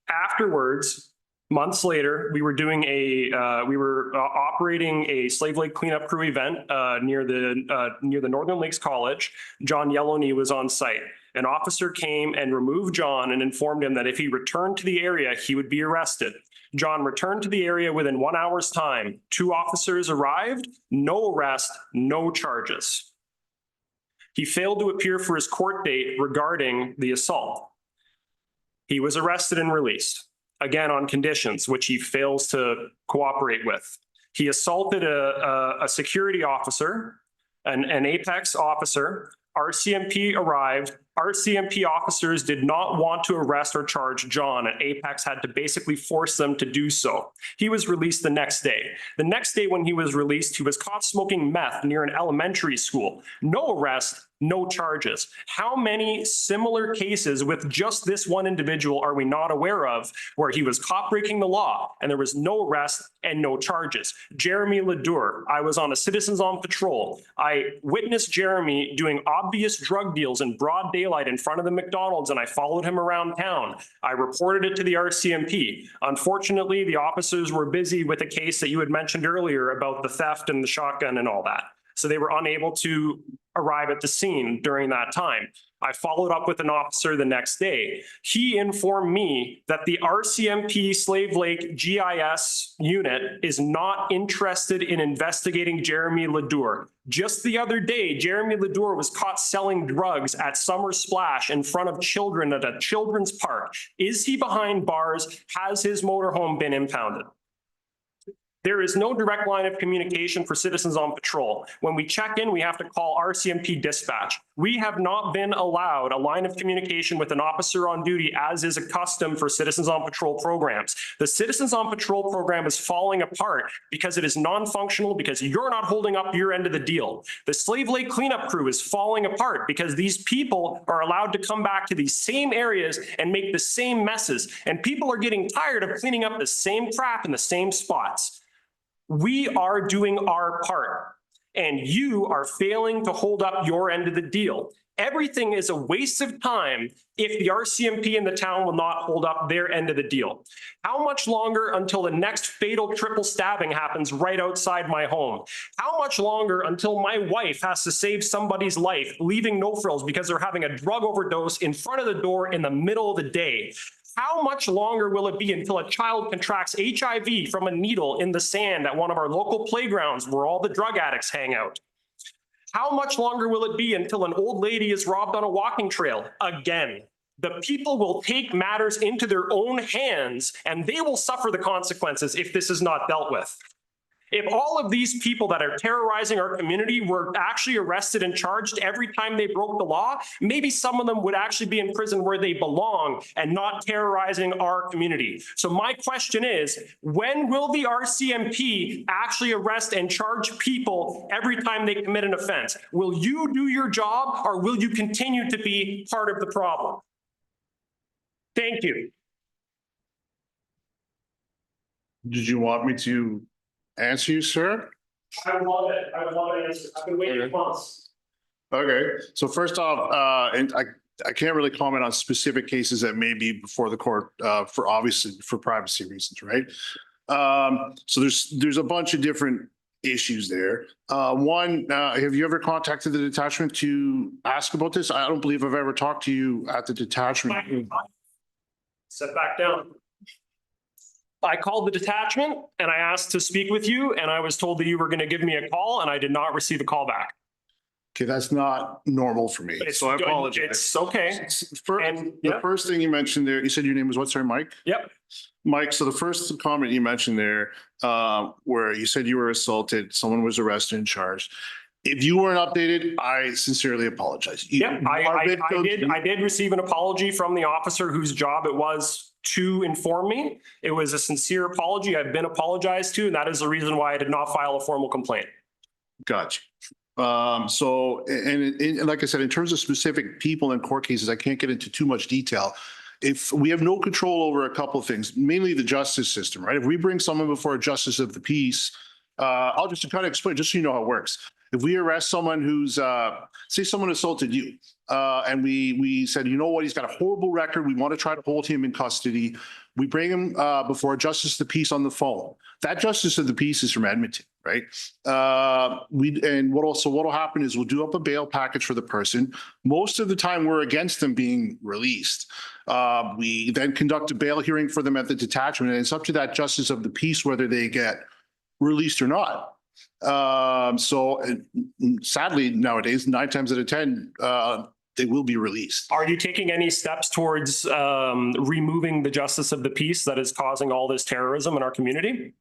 Afterwards, months later, we were doing operating a Slave Lake Cleanup Crew event near the Northern Lakes College. John Yellowney was on site. An officer came and removed John and informed him that if he returned to the area, he would be arrested. John returned to the area within 1 hour's time. 2 officers arrived, no arrest, no charges. He failed to appear for his court date regarding the assault. He was arrested and released, again on conditions which he fails to cooperate with. He assaulted a security officer, an Apex officer. RCMP arrived. RCMP officers did not want to arrest or charge John, and Apex had to basically force them to do so. He was released the next day. The next day when he was released, he was caught smoking meth near an elementary school. No arrest, no charges. How many similar cases with just this one individual are we not aware of where he was caught breaking the law and there was no arrest and no charges? Jeremy Ledour, I was on a Citizens on Patrol. I witnessed Jeremy doing obvious drug deals in broad daylight in front of the McDonald's, and I followed him around town. I reported it to the RCMP. Unfortunately, the officers were busy with a case that you had mentioned earlier about the theft and the shotgun and all that. So they were unable to arrive at the scene during that time. I followed up with an officer the next day. He informed me that the RCMP Slave Lake GIS unit is not interested in investigating Jeremy Ledour. Just the other day, Jeremy Ledour was caught selling drugs at Summer Splash in front of children at a children's park. Is he behind bars? Has his motorhome been impounded? There is no direct line of communication for Citizens on Patrol. When we check in, we have to call RCMP dispatch. We have not been allowed a line of communication with an officer on duty, as is a custom for Citizens on Patrol programs. The Citizens on Patrol program is falling apart because it is non-functional, because you're not holding up your end of the deal. The Slave Lake Cleanup Crew is falling apart because these people are allowed to come back to these same areas and make the same messes. And people are getting tired of cleaning up the same crap in the same spots. We are doing our part, and you are failing to hold up your end of the deal. Everything is a waste of time if the RCMP in the town will not hold up their end of the deal. How much longer until the next fatal triple stabbing happens right outside my home? How much longer until my wife has to save somebody's life, leaving no frills because they're having a drug overdose in front of the door in the middle of the day? How much longer will it be until a child contracts HIV from a needle in the sand at one of our local playgrounds where all the drug addicts hang out? How much longer will it be until an old lady is robbed on a walking trail again? The people will take matters into their own hands, and they will suffer the consequences if this is not dealt with. If all of these people that are terrorizing our community were actually arrested and charged every time they broke the law, maybe some of them would actually be in prison where they belong and not terrorizing our community. So my question is, when will the RCMP actually arrest and charge people every time they commit an offense? Will you do your job, or will you continue to be part of the problem? Thank you. Did you want me to answer you, sir? I would love it. I would love an answer. I've been waiting months. Okay, so first off, and I can't really comment on specific cases that may be before the court for obviously for privacy reasons, right? So there's a bunch of different issues there. One, have you ever contacted the detachment to ask about this? I don't believe I've ever talked to you at the detachment. Sit back down. I called the detachment and I asked to speak with you, and I was told that you were going to give me a call, and I did not receive a call back. Okay, that's not normal for me, so I apologize. It's okay. And, The yeah. first thing you mentioned there, you said your name was what, sorry, Mike? Yep. Mike, so the first comment you mentioned there, where you said you were assaulted, someone was arrested and charged. If you weren't updated, I sincerely apologize. Yep, I did receive an apology from the officer whose job it was to inform me. It was a sincere apology. I've been apologized to, and that is the reason why I did not file a formal complaint. Gotcha. So, and like I said, in terms of specific people and court cases, I can't get into too much detail. If we have no control over a couple of things, mainly the justice system, right? If we bring someone before a justice of the peace, I'll just kind of explain, just so you know how it works. If we arrest someone who's, say someone assaulted you, and we said, you know what, he's got a horrible record, we want to try to hold him in custody. We bring him before a justice of the peace on the phone. That justice of the peace is from Edmonton, right? What'll happen is we'll do up a bail package for the person. Most of the time we're against them being released. We then conduct a bail hearing for them at the detachment, and it's up to that justice of the peace whether they get released or not. Sadly nowadays, 9 times out of 10, they will be released. Are you taking any steps towards removing the justice of the peace that is causing all this terrorism in our community?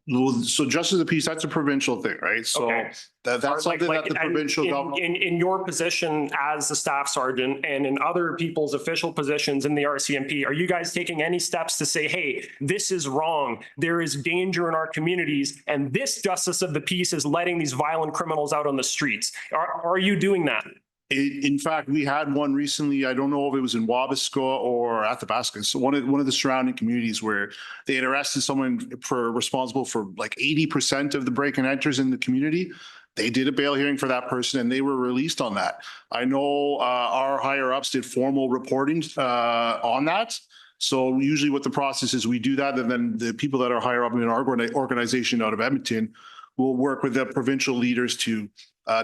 So justice of the peace, that's a provincial thing, right? So Okay. that's something that the provincial government. In your position as the staff sergeant and in other people's official positions in the RCMP, are you guys taking any steps to say, hey, this is wrong, there is danger in our communities, and this justice of the peace is letting these violent criminals out on the streets? Are you doing that? In fact, we had one recently. I don't know if it was in Wabasca or Athabasca. So one of the surrounding communities where they had arrested someone responsible for like 80% of the break and enters in the community. They did a bail hearing for that person and they were released on that. I know our higher ups did formal reporting on that. So usually what the process is, we do that, and then the people that are higher up in our organization out of Edmonton will work with the provincial leaders to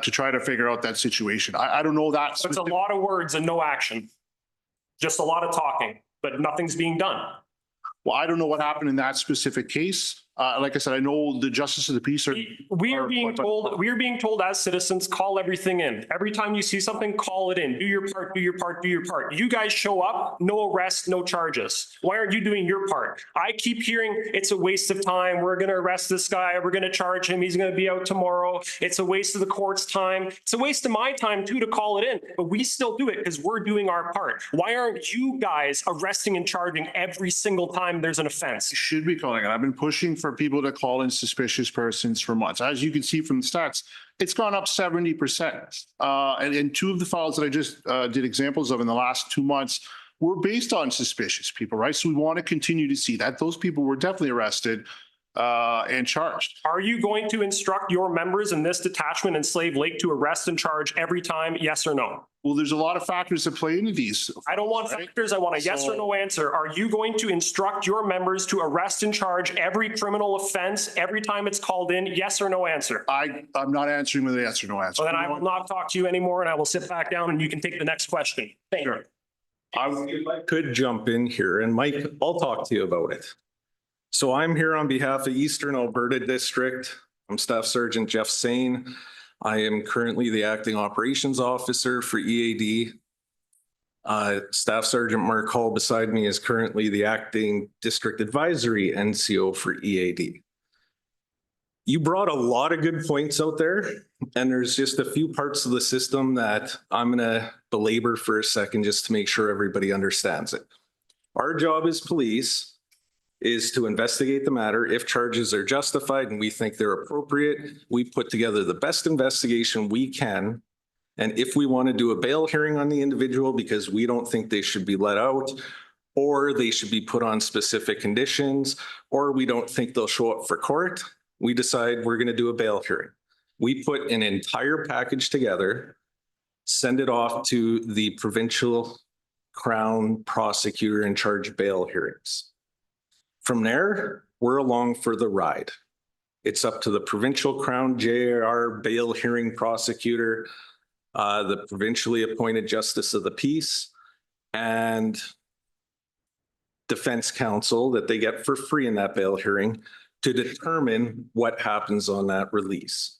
try to figure out that situation. I don't know that. It's a lot of words and no action. Just a lot of talking, but nothing's being done. Well, I don't know what happened in that specific case. Like I said, I know the justice of the peace We are being told as citizens, call everything in. Every time you see something, call it in. Do your part, do your part, do your part. You guys show up, no arrest, no charges. Why aren't you doing your part? I keep hearing it's a waste of time. We're going to arrest this guy. We're going to charge him. He's going to be out tomorrow. It's a waste of the court's time. It's a waste of my time too to call it in, but we still do it because we're doing our part. Why aren't you guys arresting and charging every single time there's an offense? should be calling it. I've been pushing for people to call in suspicious persons for months. As you can see from the stats, it's gone up 70%. And 2 of the files that I just did examples of in the last 2 months were based on suspicious people, right? So we want to continue to see that. Those people were definitely arrested and charged. Are you going to instruct your members in this detachment in Slave Lake to arrest and charge every time, yes or no? Well, there's a lot of factors that play into these. I don't want factors. I want a yes or no answer. Are you going to instruct your members to arrest and charge every criminal offense every time it's called in? Yes or no answer. I'm not answering with a yes or no answer. Well, then I will not talk to you anymore and I will sit back down and you can take the next question. Thank you. If I could jump in here, and Mike, I'll talk to you about it. So I'm here on behalf of Eastern Alberta District. I'm Staff Sergeant Jeff Sain. I am currently the acting operations officer for EAD. Staff Sergeant Mark Hall beside me is currently the acting district advisory NCO for EAD. You brought a lot of good points out there, and there's just a few parts of the system that I'm going to belabor for a second just to make sure everybody understands it. Our job as police is to investigate the matter. If charges are justified and we think they're appropriate, we put together the best investigation we can. And if we want to do a bail hearing on the individual because we don't think they should be let out, or they should be put on specific conditions, or we don't think they'll show up for court, we decide we're going to do a bail hearing. We put an entire package together, send it off to the provincial Crown prosecutor in charge of bail hearings. From there, we're along for the ride. It's up to the provincial Crown JR bail hearing prosecutor, the provincially appointed justice of the peace, and defense counsel that they get for free in that bail hearing to determine what happens on that release.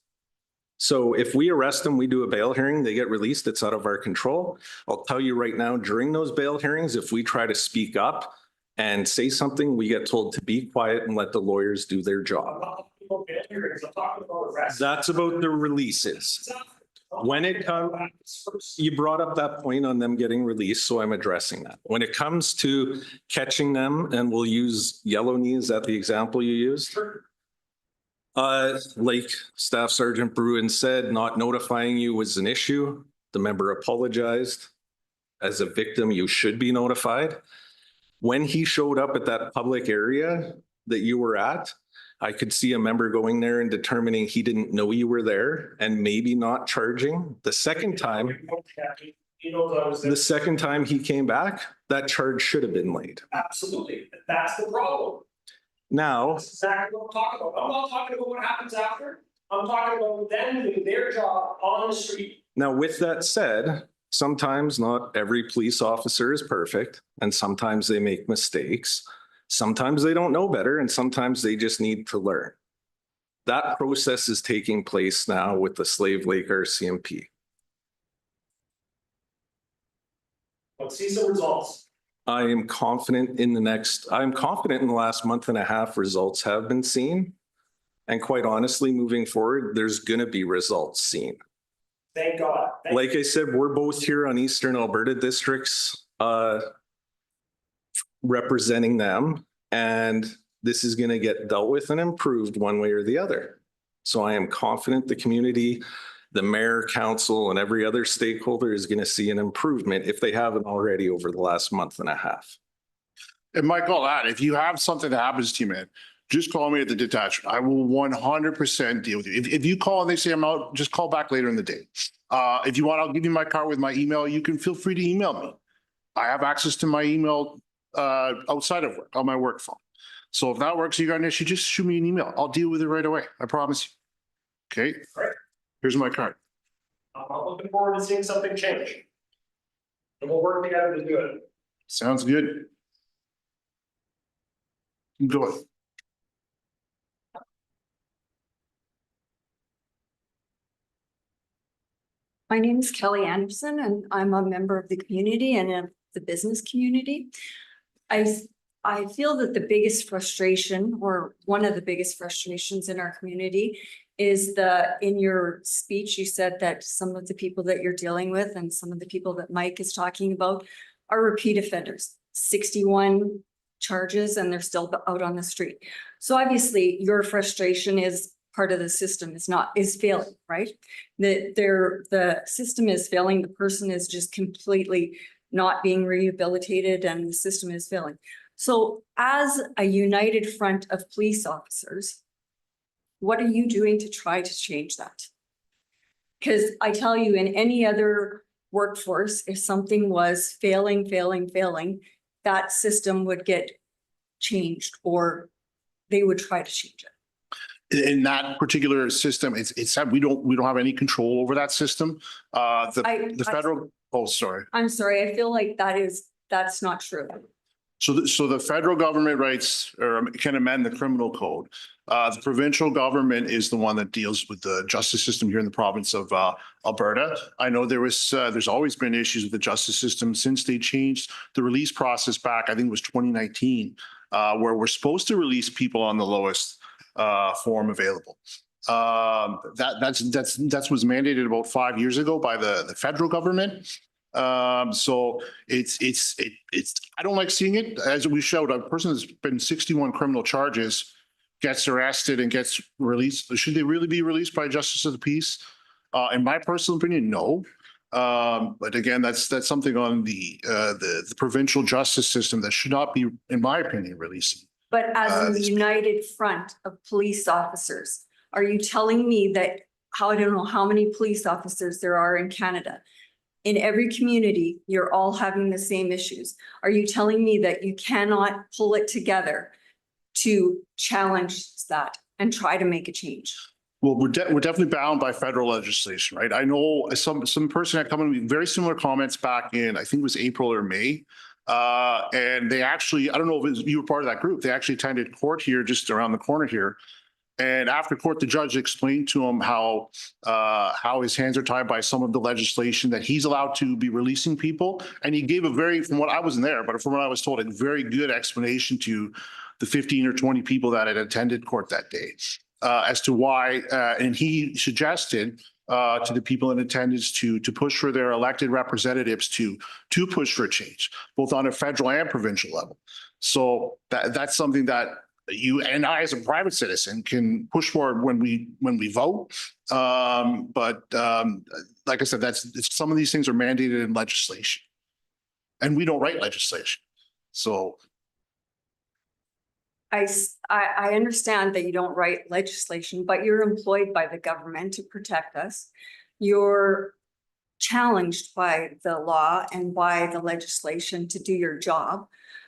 So if we arrest them, we do a bail hearing, they get released, it's out of our control. I'll tell you right now, during those bail hearings, if we try to speak up and say something, we get told to be quiet and let the lawyers do their job. That's about the releases. When it comes, you brought up that point on them getting released, so I'm addressing that. When it comes to catching them, and we'll use Yellow Knee, is that the example you used? Like Staff Sergeant Bruin said, not notifying you was an issue. The member apologized. As a victim, you should be notified. When he showed up at that public area that you were at, I could see a member going there and determining he didn't know you were there and maybe not charging. The second time he came back, that charge should have been laid. Absolutely. That's the problem. Now, That's exactly what I'm talking about. I'm not talking about what happens after. I'm talking about them doing their job on the street. now with that said, sometimes not every police officer is perfect and sometimes they make mistakes. Sometimes they don't know better and sometimes they just need to learn. That process is taking place now with the Slave Lake RCMP. Let's see some results. I'm confident in the last month and a half results have been seen. And quite honestly, moving forward, there's going to be results seen. Thank God. Like I said, we're both here on Eastern Alberta districts representing them, and this is going to get dealt with and improved one way or the other. So I am confident the community, the mayor, council, and every other stakeholder is going to see an improvement if they haven't already over the last month and a half. And Mike, I'll add, if you have something that happens to you, man, just call me at the detachment. I will 100% deal with you. If you call and they say I'm out, just call back later in the day. If you want, I'll give you my card with my email. You can feel free to email me. I have access to my email outside of work, on my work phone. So if that works, you got an issue, just shoot me an email. I'll deal with it right away. I promise you. Okay? Right. Here's my card. I'm looking forward to seeing something change. And we'll work together to do it. Sounds good. Go ahead. My name is Kelly Anderson, and I'm a member of the community and of the business community. I feel that the biggest frustration, or one of the biggest frustrations in our community, is in your speech, you said that some of the people that you're dealing with and some of the people that Mike is talking about are repeat offenders, 61 charges, and they're still out on the street. So obviously your frustration is part of the system is failing, right? The system is failing. The person is just completely not being rehabilitated and the system is failing. So as a united front of police officers, what are you doing to try to change that? Because I tell you, in any other workforce, if something was failing, that system would get changed or they would try to change it. In that particular system, it's we don't have any control over that system. The federal, oh, sorry. I'm sorry, I feel like that's not true. So the federal government writes or can amend the criminal code. The provincial government is the one that deals with the justice system here in the province of Alberta. I know there's always been issues with the justice system since they changed the release process back, I think it was 2019, where we're supposed to release people on the lowest form available. That's was mandated about 5 years ago by the federal government. So it's I don't like seeing it. As we showed, a person that's been 61 criminal charges gets arrested and gets released. Should they really be released by justice of the peace? In my personal opinion, no. But again, that's something on the provincial justice system that should not be, in my opinion, releasing. But as a united front of police officers, are you telling me that I don't know how many police officers there are in Canada? In every community, you're all having the same issues. Are you telling me that you cannot pull it together to challenge that and try to make a change? Well, we're definitely bound by federal legislation, right? I know some person had come in with very similar comments back in, I think it was April or May. And they actually, I don't know if you were part of that group, they actually attended court here just around the corner here. And after court, the judge explained to him how his hands are tied by some of the legislation that he's allowed to be releasing people. And he gave a very, from what I wasn't there, but from what I was told, a very good explanation to the 15 or 20 people that had attended court that day as to why. And he suggested to the people in attendance to push for their elected representatives to push for a change, both on a federal and provincial level. So that's something that you and I, as a private citizen, can push for when we vote. But like I said, some of these things are mandated in legislation, and we don't write legislation. So I understand that you don't write legislation, but you're employed by the government to protect us. You're challenged by the law and by the legislation to do your job.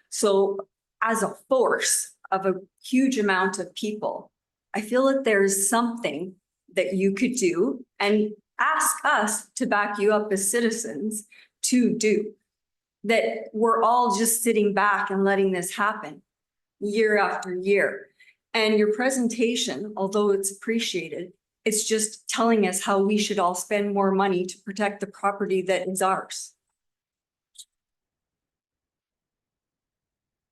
So as a force of a huge amount of people, I feel that there's something that you could do and ask us to back you up as citizens to do. That we're all just sitting back and letting this happen year after year. And your presentation, although it's appreciated, it's just telling us how we should all spend more money to protect the property that is ours.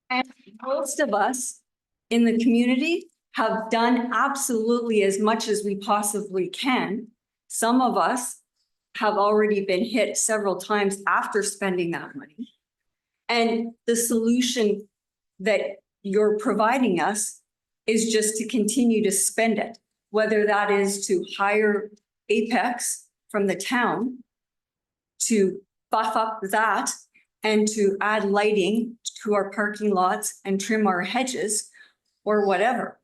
And most of us in the community have done absolutely as much as we possibly can. Some of us have already been hit several times after spending that money. And the solution that you're providing us is just to continue to spend it, whether that is to hire Apex from the town to buff up that and to add lighting to our parking lots and trim our hedges or whatever.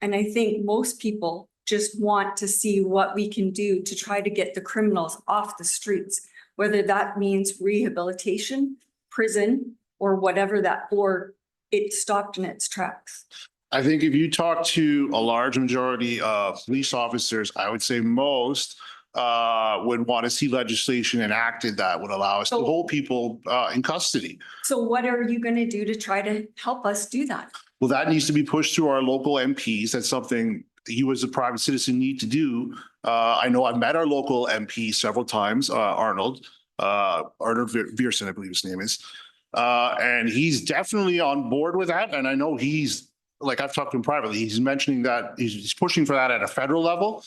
And I think most people just want to see what we can do to try to get the criminals off the streets, whether that means rehabilitation, prison, or whatever that, or it stopped in its tracks. I think if you talk to a large majority of police officers, I would say most would want to see legislation enacted that would allow us to hold people in custody. So what are you going to do to try to help us do that? Well, that needs to be pushed through our local MPs. That's something you as a private citizen need to do. I know I've met our local MP several times, Arnold Viersen, I believe his name is. And he's definitely on board with that. And I know he's, like I've talked to him privately, he's mentioning that he's pushing for that at a federal level.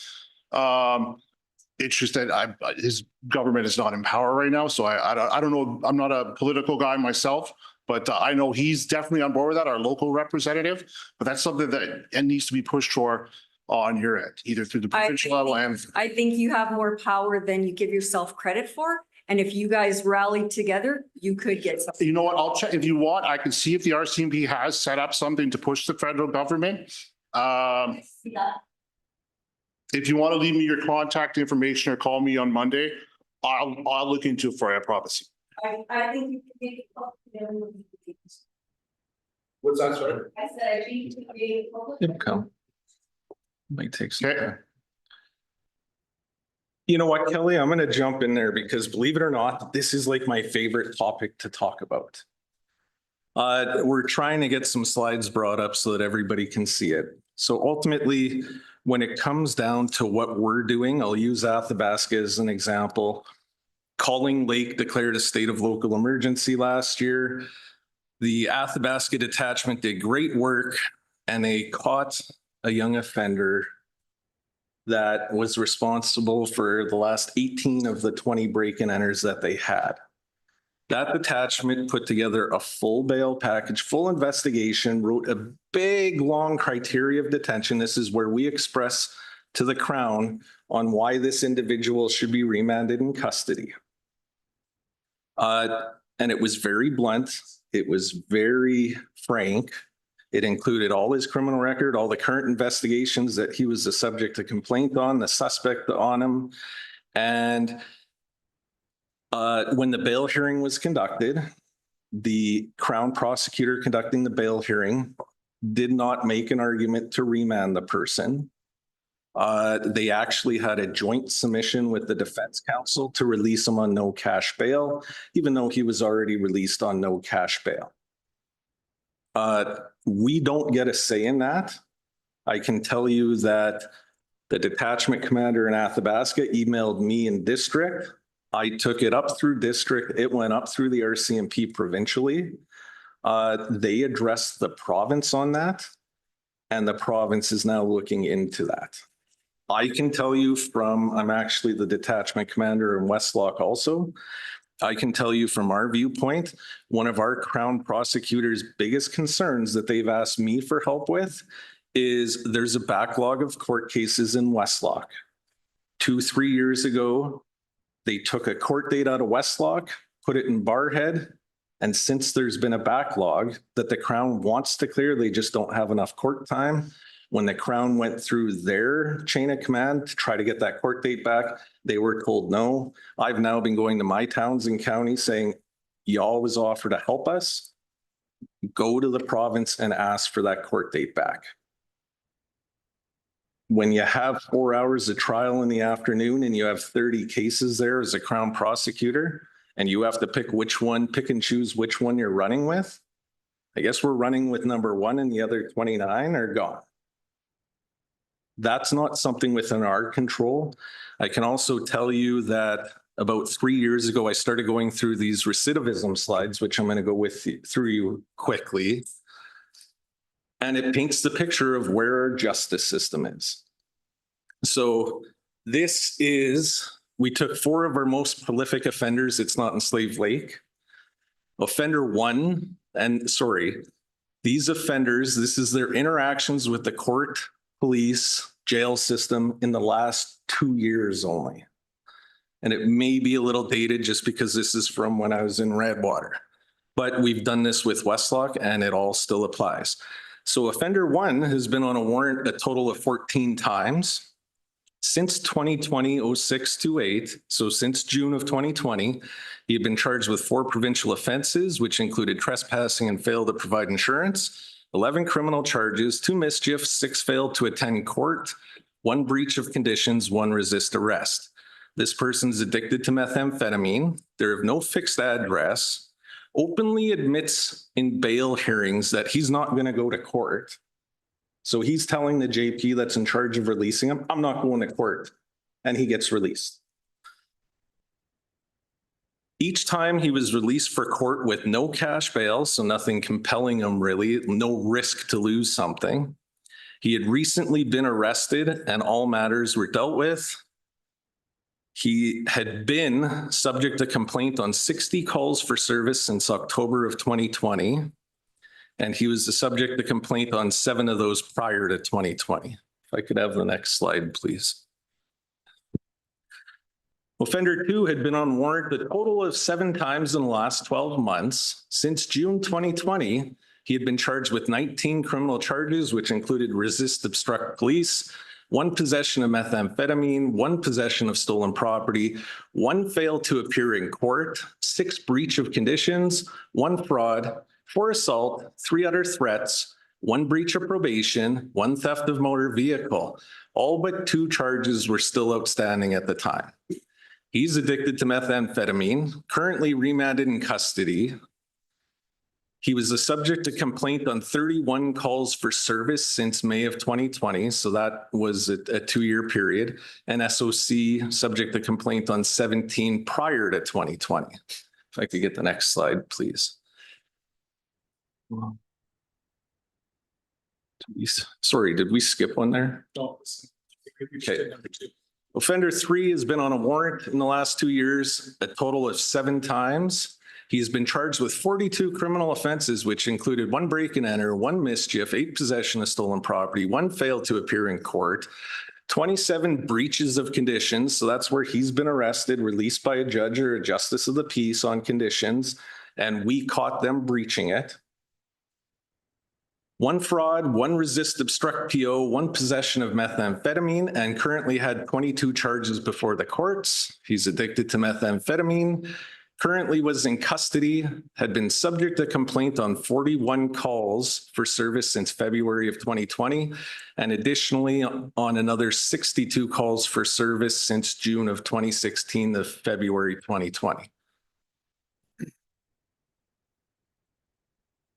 It's just that his government is not in power right now. So I don't know. I'm not a political guy myself, but I know he's definitely on board with that, our local representative. But that's something that needs to be pushed for on your end, either through the provincial level and. I think you have more power than you give yourself credit for. And if you guys rally together, you could get something. You know what? I'll check. If you want, I can see if the RCMP has set up something to push the federal government. If you want to leave me your contact information or call me on Monday, I'll look into it for you, I promise you. I think you can make it. What's that, sir? I said, I think you can make it. Come. Might take some Okay. time. You know what, Kelly, I'm going to jump in there because believe it or not, this is like my favorite topic to talk about. We're trying to get some slides brought up so that everybody can see it. So ultimately, when it comes down to what we're doing, I'll use Athabasca as an example. Calling Lake declared a state of local emergency last year. The Athabasca Detachment did great work and they caught a young offender that was responsible for the last 18 of the 20 break-in enters that they had. That detachment put together a full bail package, full investigation, wrote a big, long criteria of detention. This is where we express to the Crown on why this individual should be remanded in custody. And it was very blunt. It was very frank. It included all his criminal record, all the current investigations that he was the subject of complaint on, the suspect on him. And when the bail hearing was conducted, the Crown prosecutor conducting the bail hearing did not make an argument to remand the person. They actually had a joint submission with the Defense Council to release him on no cash bail, even though he was already released on no cash bail. We don't get a say in that. I can tell you that the detachment commander in Athabasca emailed me in district. I took it up through district. It went up through the RCMP provincially. They addressed the province on that, and the province is now looking into that. I can tell you from, I'm actually the detachment commander in Westlock also. I can tell you from our viewpoint, one of our Crown prosecutors' biggest concerns that they've asked me for help with is there's a backlog of court cases in Westlock. 2-3 years ago, they took a court date out of Westlock, put it in Barrhead, and since there's been a backlog that the Crown wants to clear, they just don't have enough court time. When the Crown went through their chain of command to try to get that court date back, they were told no. I've now been going to my towns and counties saying, you always offer to help us. Go to the province and ask for that court date back. When you have 4 hours of trial in the afternoon and you have 30 cases there as a Crown prosecutor, and you have to pick and choose which one you're running with, I guess we're running with number 1 and the other 29 are gone. That's not something within our control. I can also tell you that about 3 years ago, I started going through these recidivism slides, which I'm going to go through you quickly. And it paints the picture of where our justice system is. So this is, we took 4 of our most prolific offenders. It's not in Slave Lake. Offender 1, and sorry, these offenders, this is their interactions with the court, police, jail system in the last 2 years only. And it may be a little dated just because this is from when I was in Redwater, but we've done this with Westlock and it all still applies. So offender 1 has been on a warrant a total of 14 times. Since 2020, 06-28, so since June of 2020, he had been charged with 4 provincial offenses, which included trespassing and failed to provide insurance, 11 criminal charges, 2 mischiefs, 6 failed to attend court, 1 breach of conditions, 1 resist arrest. This person's addicted to methamphetamine. They're of no fixed address, openly admits in bail hearings that he's not going to go to court. So he's telling the JP that's in charge of releasing him, I'm not going to court, and he gets released. Each time he was released for court with no cash bail, so nothing compelling him really, no risk to lose something. He had recently been arrested and all matters were dealt with. He had been subject to complaint on 60 calls for service since October of 2020. And he was the subject of complaint on 7 of those prior to 2020. If I could have the next slide, please. Offender 2 had been on warrant a total of 7 times in the last 12 months. Since June 2020, he had been charged with 19 criminal charges, which included resist, obstruct police, 1 possession of methamphetamine, 1 possession of stolen property, 1 fail to appear in court, 6 breach of conditions, 1 fraud, 4 assault, 3 other threats, 1 breach of probation, 1 theft of motor vehicle. All but 2 charges were still outstanding at the time. He's addicted to methamphetamine, currently remanded in custody. He was the subject of complaint on 31 calls for service since May of 2020. So that was a 2-year period. And SOC subject to complaint on 17 prior to 2020. If I could get the next slide, please. Sorry, did we skip one there? Okay. Offender 3 has been on a warrant in the last 2 years, a total of 7 times. He's been charged with 42 criminal offenses, which included 1 break and enter, 1 mischief, 8 possession of stolen property, 1 failed to appear in court, 27 breaches of conditions. So that's where he's been arrested, released by a judge or a justice of the peace on conditions, and we caught them breaching it. 1 fraud, 1 resist, obstruct PO, 1 possession of methamphetamine, and currently had 22 charges before the courts. He's addicted to methamphetamine, currently was in custody, had been subject to complaint on 41 calls for service since February of 2020, and additionally on another 62 calls for service since June of 2016 to February 2020.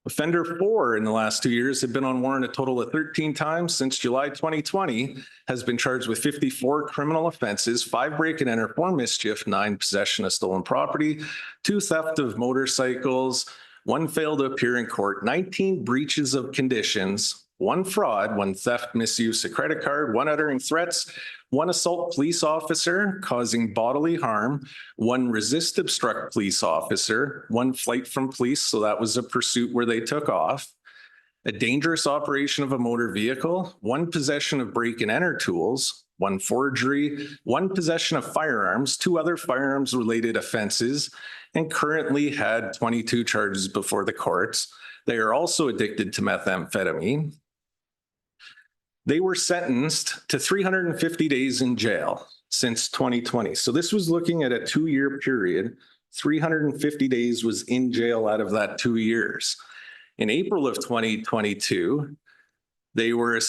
Offender 4 in the last 2 years had been on warrant a total of 13 times since July 2020, has been charged with 54 criminal offenses, 5 break and enter, 4 mischief, 9 possession of stolen property, 2 theft of motorcycles, 1 failed to appear in court, 19 breaches of conditions, 1 fraud, 1 theft, misuse of credit card, 1 uttering threats, 1 assault police officer causing bodily harm, 1 resist obstruct police officer, 1 flight from police, so that was a pursuit where they took off, a dangerous operation of a motor vehicle, 1 possession of break and enter tools, 1 forgery, 1 possession of firearms, 2 other firearms related offenses, and currently had 22 charges before the courts. They are also addicted to methamphetamine. They were sentenced to 350 days in jail since 2020. So this was looking at a 2-year period. 350 days was in jail out of that 2 years. In April of 2022, they were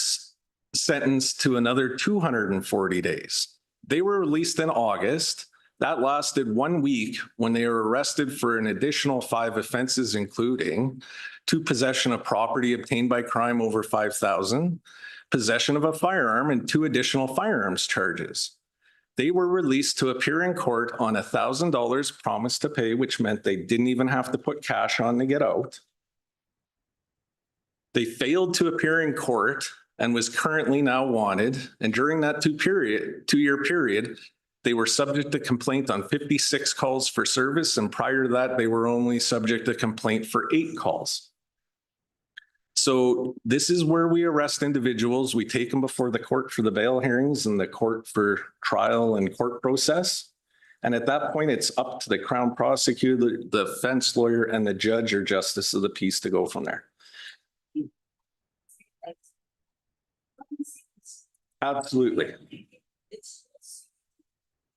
sentenced to another 240 days. They were released in August. That lasted 1 week when they were arrested for an additional 5 offenses, including 2 possession of property obtained by crime over $5,000, possession of a firearm, and 2 additional firearms charges. They were released to appear in court on $1,000 promised to pay, which meant they didn't even have to put cash on to get out. They failed to appear in court and was currently now wanted. And during that 2-year period, they were subject to complaint on 56 calls for service. And prior to that, they were only subject to complaint for 8 calls. So this is where we arrest individuals. We take them before the court for the bail hearings and the court for trial and court process. And at that point, it's up to the Crown prosecutor, the defense lawyer, and the judge or justice of the peace to go from there. Absolutely.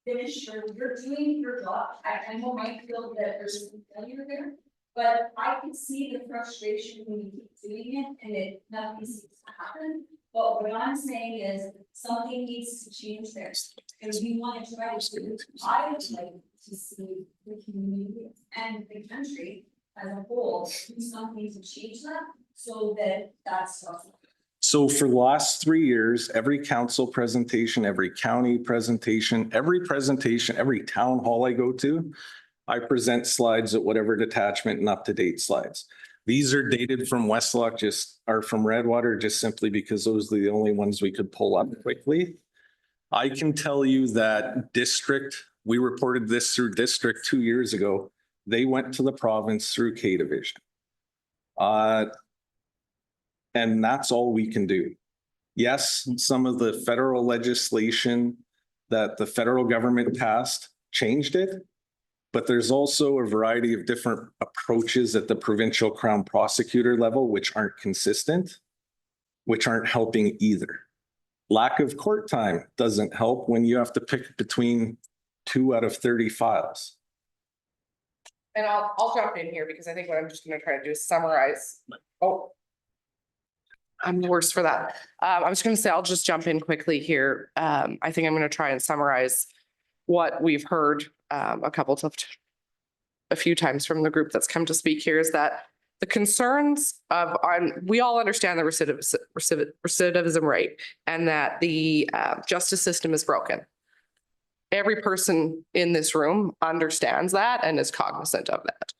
Finish, you're doing your job. I know I feel that there's some failure there, but I can see the frustration when you keep doing it and nothing seems to happen. But what I'm saying is something needs to change there. And we want to try to, I would like to see the community and the country as a whole do something to change that so that that's stuff. So for the last 3 years, every council presentation, every county presentation, every town hall I go to, I present slides at whatever detachment and up-to-date slides. These are dated from Westlock, from Redwater, just simply because those are the only ones we could pull up quickly. I can tell you that we reported this through district 2 years ago. They went to the province through K Division. And that's all we can do. Yes, some of the federal legislation that the federal government passed changed it, but there's also a variety of different approaches at the provincial Crown prosecutor level, which aren't consistent, which aren't helping either. Lack of court time doesn't help when you have to pick between 2 out of 30 files. And I'll jump in here because I think what I'm just going to try to do is summarize. Oh, I'm worse for that. I was going to say, I'll just jump in quickly here. I think I'm going to try and summarize what we've heard a few times from the group that's come to speak here is that the concerns of, we all understand the recidivism rate and that the justice system is broken. Every person in this room understands that and is cognizant of that.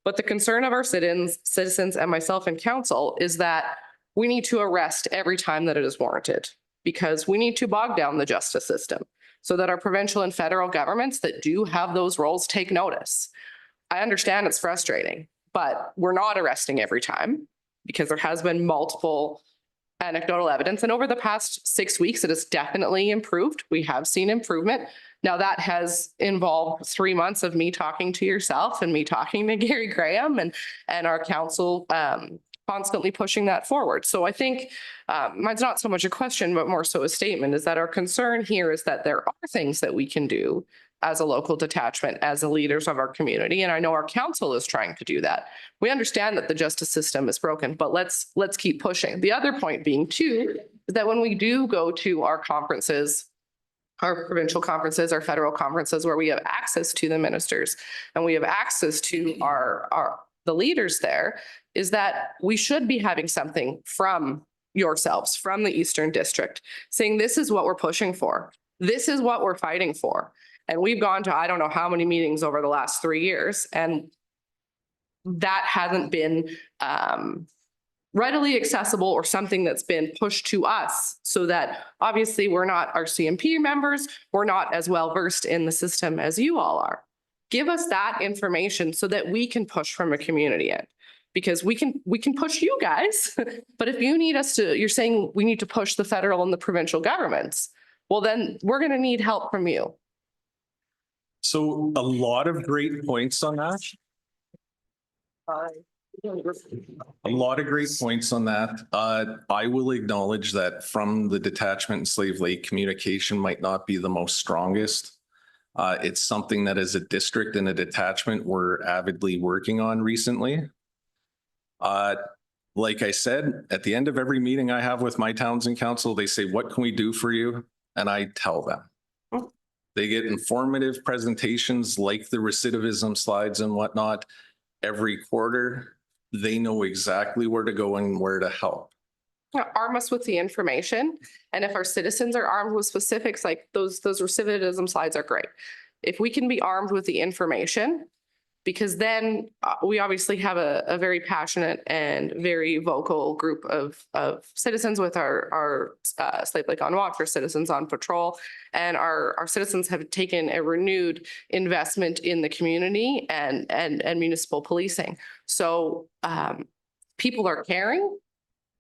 But the concern of our citizens and myself in council is that we need to arrest every time that it is warranted because we need to bog down the justice system so that our provincial and federal governments that do have those roles take notice. I understand it's frustrating, but we're not arresting every time because there has been multiple anecdotal evidence. And over the past 6 weeks, it has definitely improved. We have seen improvement. Now that has involved 3 months of me talking to yourself and me talking to Gary Graham and our council constantly pushing that forward. So I think mine's not so much a question, but more so a statement is that our concern here is that there are things that we can do as a local detachment, as the leaders of our community. And I know our council is trying to do that. We understand that the justice system is broken, but let's keep pushing. The other point being too, is that when we do go to our conferences, our provincial conferences, our federal conferences, where we have access to the ministers and we have access to the leaders there, is that we should be having something from yourselves, from the Eastern District, saying this is what we're pushing for. This is what we're fighting for. And we've gone to, I don't know how many meetings over the last 3 years, and that hasn't been readily accessible or something that's been pushed to us, so that obviously we're not RCMP members, we're not as well versed in the system as you all are. Give us that information so that we can push from a community end, because we can push you guys. But if you need us to, you're saying we need to push the federal and the provincial governments, well, then we're going to need help from you. So a lot of great points on that. A lot of great points on that. I will acknowledge that from the detachment in Slave Lake, communication might not be the most strongest. It's something that as a district and a detachment, we're avidly working on recently. Like I said, at the end of every meeting I have with my towns and council, they say, what can we do for you? And I tell them. They get informative presentations like the recidivism slides and whatnot every quarter. They know exactly where to go and where to help. Arm us with the information. And if our citizens are armed with specifics, like those recidivism slides are great. If we can be armed with the information, because then we obviously have a very passionate and very vocal group of citizens with our Slave Lake on Watch, for citizens on patrol, and our citizens have taken a renewed investment in the community and municipal policing. So people are caring,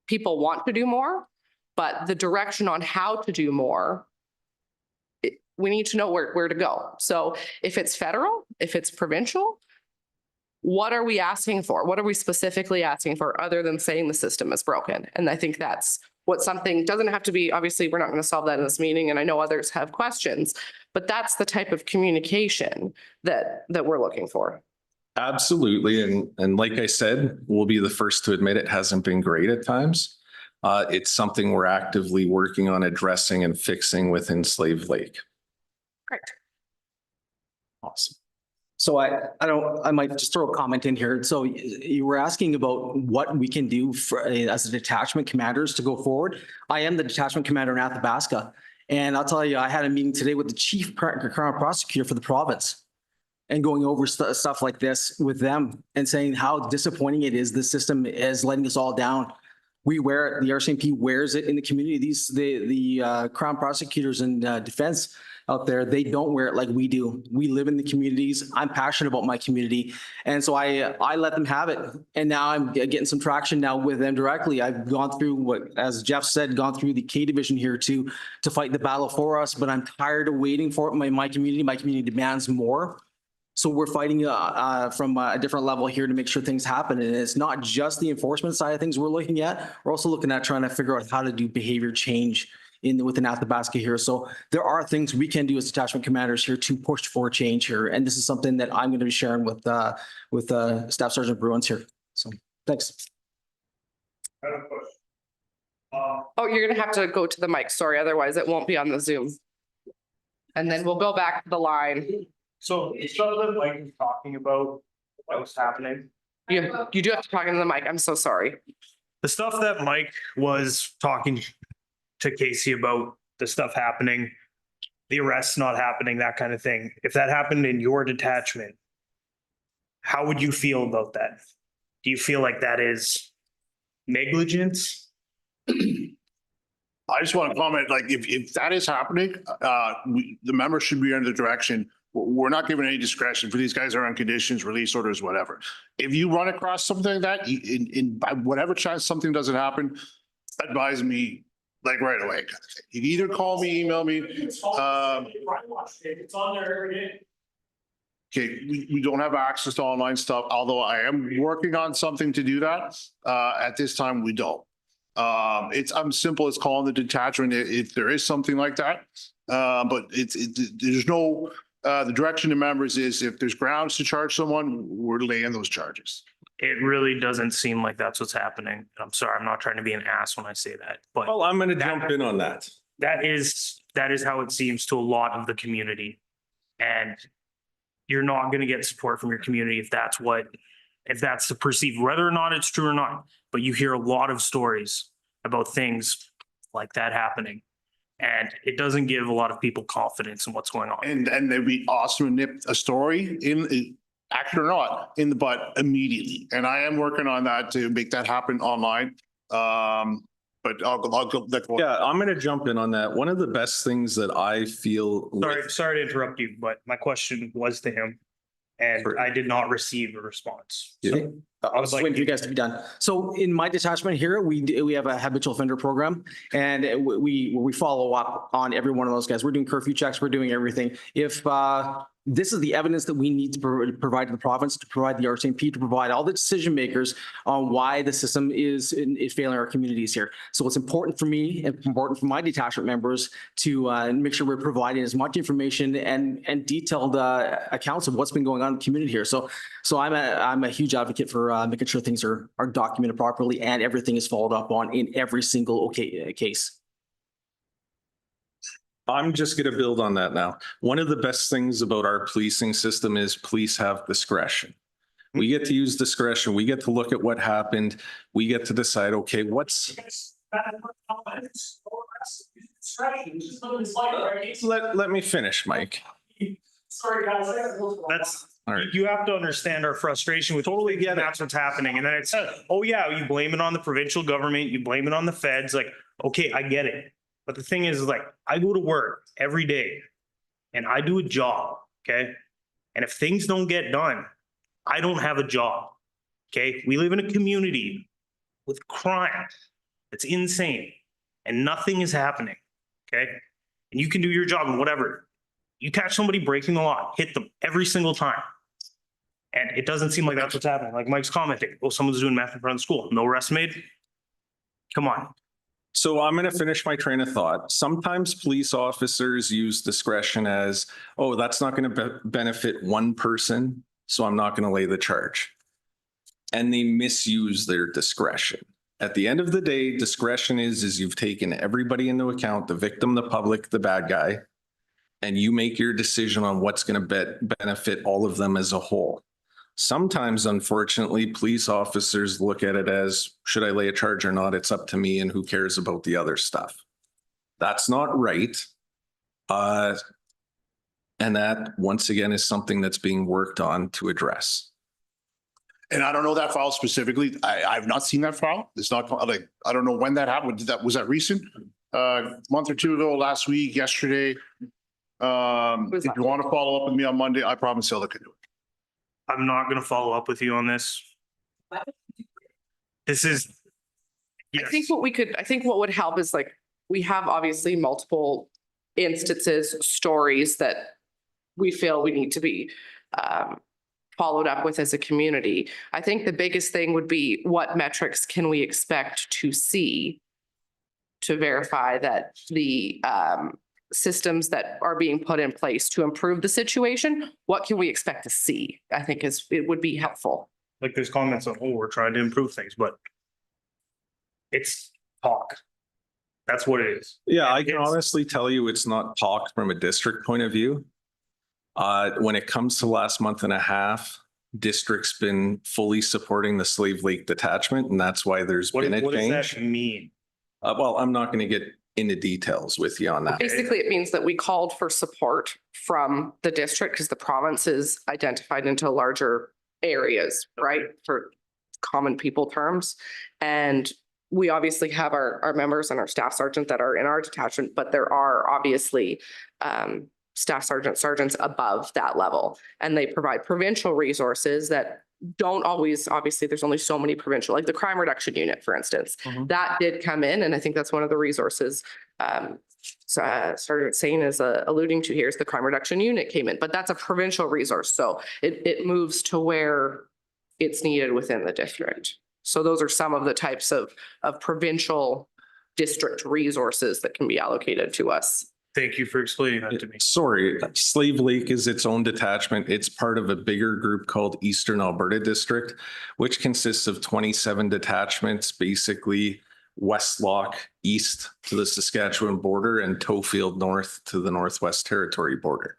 people want to do more, but the direction on how to do more, we need to know where to go. So if it's federal, if it's provincial, what are we asking for? What are we specifically asking for other than saying the system is broken? And I think that's what something doesn't have to be. Obviously, we're not going to solve that in this meeting. And I know others have questions, but that's the type of communication that we're looking for. Absolutely. And like I said, we'll be the first to admit it hasn't been great at times. It's something we're actively working on addressing and fixing within Slave Lake. Great. Awesome. So I might just throw a comment in here. So you were asking about what we can do for as a detachment commanders to go forward. I am the detachment commander in Athabasca, and I'll tell you, I had a meeting today with the chief crown prosecutor for the province, and going over stuff like this with them and saying how disappointing it is. The system is letting us all down. We wear it. The RCMP wears it in the community. The crown prosecutors and defense out there, they don't wear it like we do. We live in the communities. I'm passionate about my community. And so I let them have it. And now I'm getting some traction now with them directly. I've gone through what, as Jeff said, gone through the K division here to fight the battle for us, but I'm tired of waiting for it. My community demands more. So we're fighting from a different level here to make sure things happen. And it's not just the enforcement side of things we're looking at. We're also looking at trying to figure out how to do behavior change within Athabasca here. So there are things we can do as detachment commanders here to push for change here. And this is something that I'm going to be sharing with Staff Sergeant Bruins here. So thanks. Oh, you're going to have to go to the mic. Sorry. Otherwise it won't be on the Zoom. And then we'll go back to the line. So the stuff that Mike was talking about, what was happening? You do have to talk into the mic. I'm so sorry. The stuff that Mike was talking to Casey about, the stuff happening, the arrests not happening, that kind of thing. If that happened in your detachment, how would you feel about that? Do you feel like that is negligence? I just want to comment, like, if that is happening, the members should be under the direction. We're not giving any discretion for these guys are on conditions, release orders, whatever. If you run across something like that, by whatever chance something doesn't happen, advise me like right away. Kind of thing. You can either call me, email me. It's on there every day. Okay, we don't have access to online stuff, although I am working on something to do that. At this time, we don't. I'm simple as calling the detachment if there is something like that. But there's no the direction to members is if there's grounds to charge someone, we're laying those charges. It really doesn't seem like that's what's happening. I'm sorry, I'm not trying to be an ass when I say that, but Well, I'm gonna jump in on that. that is how it seems to a lot of the community. And you're not going to get support from your community if that's the perceived, whether or not it's true or not. But you hear a lot of stories about things like that happening. And it doesn't give a lot of people confidence in what's going on. And they'd be awesome to nip a story in, act or not, in the butt immediately. And I am working on that to make that happen online. But I'll go. Yeah, I'm gonna jump in on that. One of the best things that I feel. Sorry to interrupt you, but my question was to him and I did not receive a response. Yeah. I was waiting for you guys to be done. So in my detachment here, we have a habitual offender program, and we follow up on every one of those guys. We're doing curfew checks. We're doing everything. If this is the evidence that we need to provide to the province, to provide the RCMP, to provide all the decision makers on why the system is failing our communities here. So it's important for me and important for my detachment members to make sure we're providing as much information and detailed accounts of what's been going on in the community here. So I'm a huge advocate for making sure things are documented properly and everything is followed up on in every single case. I'm just going to build on that now. One of the best things about our policing system is police have discretion. We get to use discretion. We get to look at what happened. We get to decide, okay, what's. Let me finish, Mike. Sorry, guys. That's, All right. you have to understand our frustration with totally get that's what's happening. And then it's, oh yeah, you blame it on the provincial government, you blame it on the feds. Like, okay, I get it. But the thing is, like, I go to work every day and I do a job, okay? And if things don't get done, I don't have a job, okay? We live in a community with crime that's insane and nothing is happening, okay? And you can do your job and whatever. You catch somebody breaking the law, hit them every single time. And it doesn't seem like that's what's happening. Like Mike's commenting, oh, someone's doing meth in front of the school. No arrest made? Come on. So I'm going to finish my train of thought. Sometimes police officers use discretion as, oh, that's not going to benefit one person, so I'm not going to lay the charge. And they misuse their discretion. At the end of the day, discretion is you've taken everybody into account, the victim, the public, the bad guy, and you make your decision on what's going to benefit all of them as a whole. Sometimes, unfortunately, police officers look at it as, should I lay a charge or not? It's up to me and who cares about the other stuff. That's not right. And that, once again, is something that's being worked on to address. And I don't know that file specifically. I've not seen that file. It's not like, I don't know when that happened. Was that recent? Month or two ago, last week, yesterday? If you want to follow up with me on Monday, I promise I'll look into it. I'm not going to follow up with you on this. This is. I think what would help is like, we have obviously multiple instances, stories that we feel we need to be followed up with as a community. I think the biggest thing would be what metrics can we expect to see to verify that the systems that are being put in place to improve the situation, what can we expect to see? I think it would be helpful. Like there's comments on, oh, we're trying to improve things, but it's talk. That's what it is. Yeah, I can honestly tell you it's not talk from a district point of view. When it comes to last month and a half, district's been fully supporting the Slave Lake detachment, and that's why there's been a change. What does that mean? Well, I'm not going to get into details with you on that. Basically, it means that we called for support from the district because the province is identified into larger areas, right? For common people terms. And we obviously have our members and our staff sergeant that are in our detachment, but there are obviously staff sergeants above that level. And they provide provincial resources that don't always, obviously there's only so many provincial, like the crime reduction unit, for instance, that did come in. And I think that's one of the resources Sergeant Sane is alluding to here is the crime reduction unit came in, but that's a provincial resource. So it moves to where it's needed within the district. So those are some of the types of provincial district resources that can be allocated to us. Thank you for explaining that to me. Sorry, Slave Lake is its own detachment. It's part of a bigger group called Eastern Alberta District, which consists of 27 detachments, basically Westlock east to the Saskatchewan border and Toefield north to the Northwest Territory border.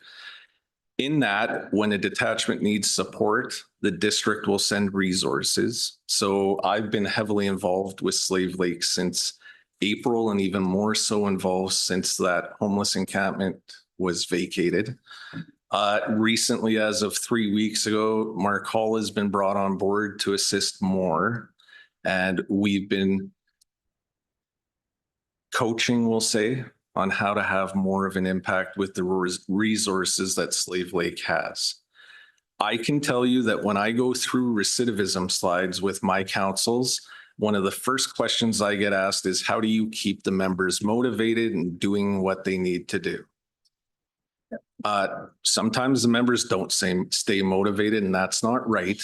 In that, when a detachment needs support, the district will send resources. So I've been heavily involved with Slave Lake since April, and even more so involved since that homeless encampment was vacated. Recently, as of 3 weeks ago, Mark Hall has been brought on board to assist more. And we've been coaching, we'll say, on how to have more of an impact with the resources that Slave Lake has. I can tell you that when I go through recidivism slides with my councils, one of the first questions I get asked is, how do you keep the members motivated and doing what they need to do? Sometimes the members don't stay motivated, and that's not right.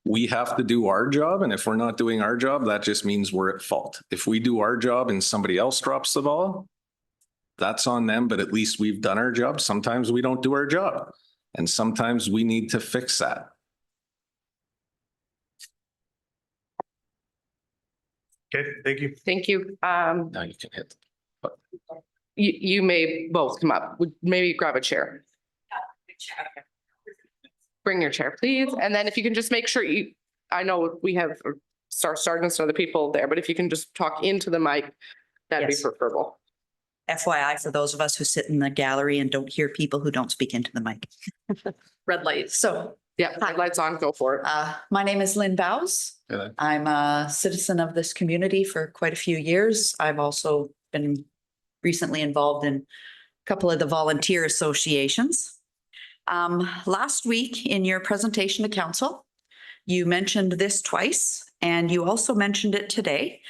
We have to do our job, and if we're not doing our job, that just means we're at fault. If we do our job and somebody else drops the ball, that's on them, but at least we've done our job. Sometimes we don't do our job, and sometimes we need to fix that. Okay, thank you. Thank you. Now you can hit. You may both come up. Maybe grab a chair. Bring your chair, please. And then if you can just make sure I know we have sergeants and other people there, but if you can just talk into the mic, that'd be Yes. preferable. FYI, for those of us who sit in the gallery and don't hear people who don't speak into the mic. Red light. So Yeah, red light's on, go for it. my name is Lynn Bowes. Hello. I'm a citizen of this community for quite a few years. I've also been recently involved in a couple of the volunteer associations. Last week in your presentation to council, you mentioned this twice, and you also mentioned it today.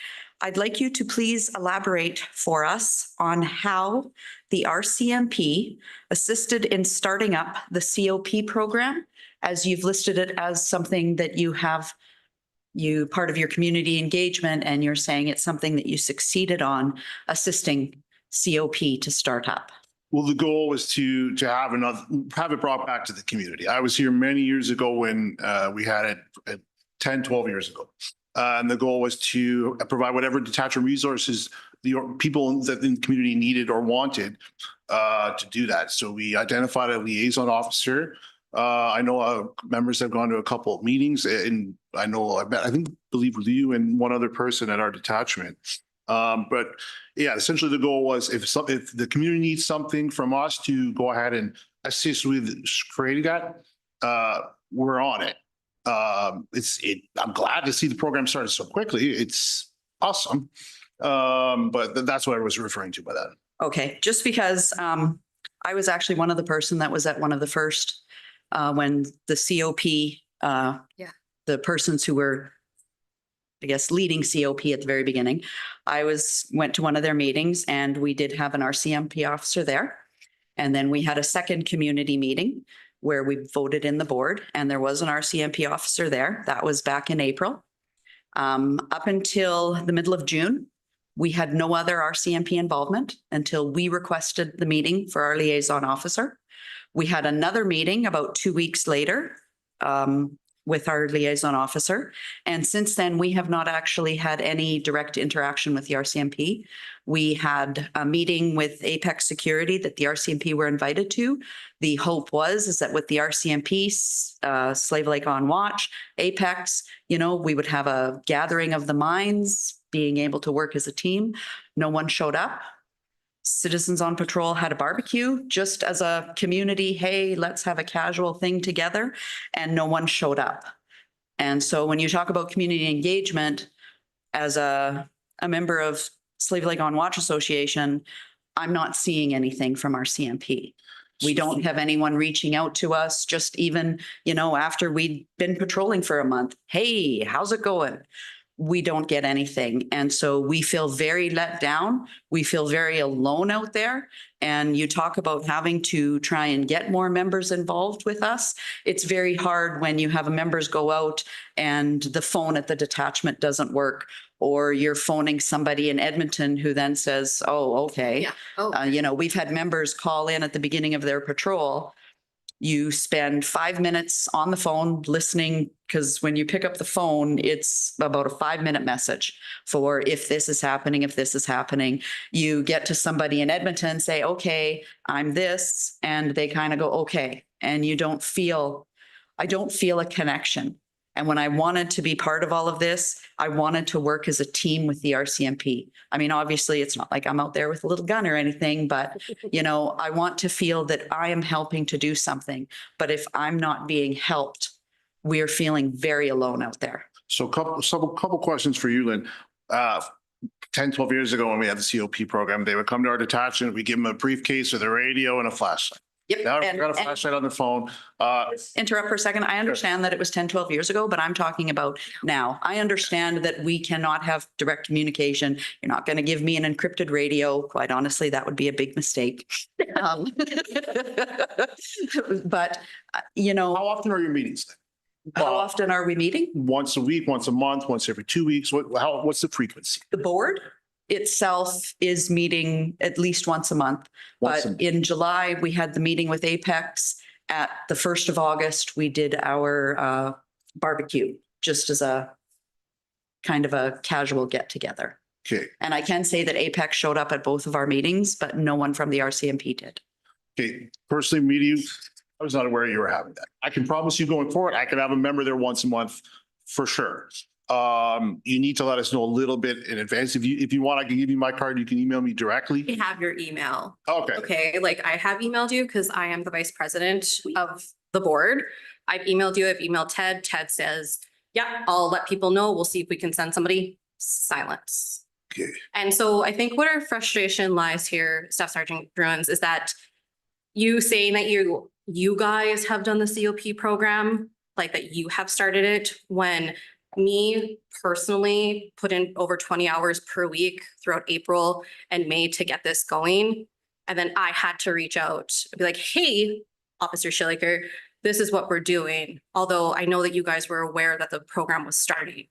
I'd like you to please elaborate for us on how the RCMP assisted in starting up the COP program, as you've listed it as something that you have part of your community engagement, and you're saying it's something that you succeeded on assisting COP to start up. Well, the goal was to have it brought back to the community. I was here many years ago when we had it 10, 12 years ago. And the goal was to provide whatever detachment resources the people that in the community needed or wanted to do that. So we identified a liaison officer. I know members have gone to a couple of meetings, and I know I believe with you and one other person at our detachment. But yeah, essentially the goal was if the community needs something from us to go ahead and assist with creating that, we're on it. I'm glad to see the program started so quickly. It's awesome. But that's what I was referring to by that. Okay, just because I was actually one of the person that was at one of the first when the COP, the persons who were, I guess, leading COP at the very beginning. I went to one of their meetings, and we did have an RCMP officer there. And then we had a second community meeting where we voted in the board, and there was an RCMP officer there. That was back in April. Up until the middle of June, we had no other RCMP involvement until we requested the meeting for our liaison officer. We had another meeting about 2 weeks later with our liaison officer. And since then, we have not actually had any direct interaction with the RCMP. We had a meeting with Apex Security that the RCMP were invited to. The hope is that with the RCMP, Slave Lake on Watch, Apex, we would have a gathering of the minds, being able to work as a team. No one showed up. Citizens on Patrol had a barbecue just as a community. Hey, let's have a casual thing together. And no one showed up. And so when you talk about community engagement, as a member of Slave Lake on Watch Association, I'm not seeing anything from our CMP. We don't have anyone reaching out to us, just even, after we'd been patrolling for a month. Hey, how's it going? We don't get anything. And so we feel very let down. We feel very alone out there. And you talk about having to try and get more members involved with us. It's very hard when you have members go out and the phone at the detachment doesn't work, or you're phoning somebody in Edmonton who then says, oh, okay. Yeah. Oh. You know, we've had members call in at the beginning of their patrol. You spend 5 minutes on the phone listening, because when you pick up the phone, it's about a 5-minute message for if this is happening, if this is happening. You get to somebody in Edmonton, say, okay, I'm this, and they kind of go, okay. And I don't feel a connection. And when I wanted to be part of all of this, I wanted to work as a team with the RCMP. I mean, obviously, it's not like I'm out there with a little gun or anything, but, you know, I want to feel that I am helping to do something. But if I'm not being helped, we're feeling very alone out there. So couple questions for you, Lynn. 10, 12 years ago when we had the COP program, they would come to our detachment, we give them a briefcase with a radio and a flashlight. Yep. Now and- we've got a and- flashlight on the phone. Interrupt for a second. I understand that it was 10, 12 years ago, but I'm talking about now. I understand that we cannot have direct communication. You're not going to give me an encrypted radio. Quite honestly, that would be a big mistake. But, you know, How often are your meetings then? how often are we meeting? Once a week, once a month, once every 2 weeks? What's the frequency? The board itself is meeting at least once a month. Once But a- in July, we had the meeting with Apex. At the 1st of August, we did our barbecue, just as a kind of a casual get together. Okay, And I can say that Apex showed up at both of our meetings, but no one from the RCMP did. okay. Personally, meet you, I was not aware you were having that. I can promise you going forward, I can have a member there once a month for sure. You need to let us know a little bit in advance. If you want, I can give you my card. You can email me I directly. have your email. Okay. Okay, like I have emailed you because I am the vice president of the board. I've emailed you, I've emailed Ted. Ted says, yeah, I'll let people know. We'll see if we can send somebody. Silence. Okay. And so I think what our frustration lies here, Staff Sergeant Bruins, is that you saying that you guys have done the COP program, like that you have started it, when me personally put in over 20 hours per week throughout April and May to get this going. And then I had to reach out and be like, hey, Officer Schilliker, this is what we're doing. Although I know that you guys were aware that the program was starting.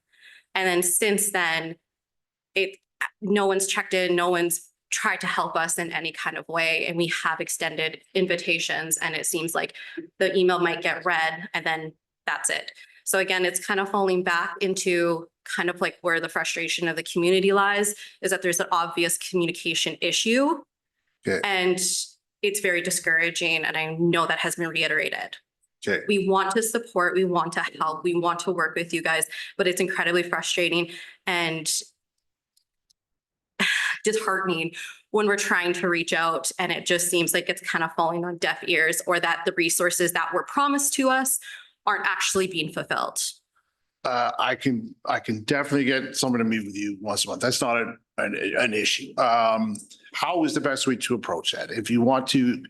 And then since then, no one's checked in, no one's tried to help us in any kind of way. And we have extended invitations, and it seems like the email might get read and then that's it. So again, it's kind of falling back into kind of like where the frustration of the community lies, is that there's an obvious communication issue. Okay. And it's very discouraging. And I know that has been reiterated. Okay. We want to support, we want to help, we want to work with you guys, but it's incredibly frustrating and disheartening when we're trying to reach out and it just seems like it's kind of falling on deaf ears, or that the resources that were promised to us aren't actually being fulfilled. I can definitely get someone to meet with you once a month. That's not an issue. How is the best way to approach that? If you want to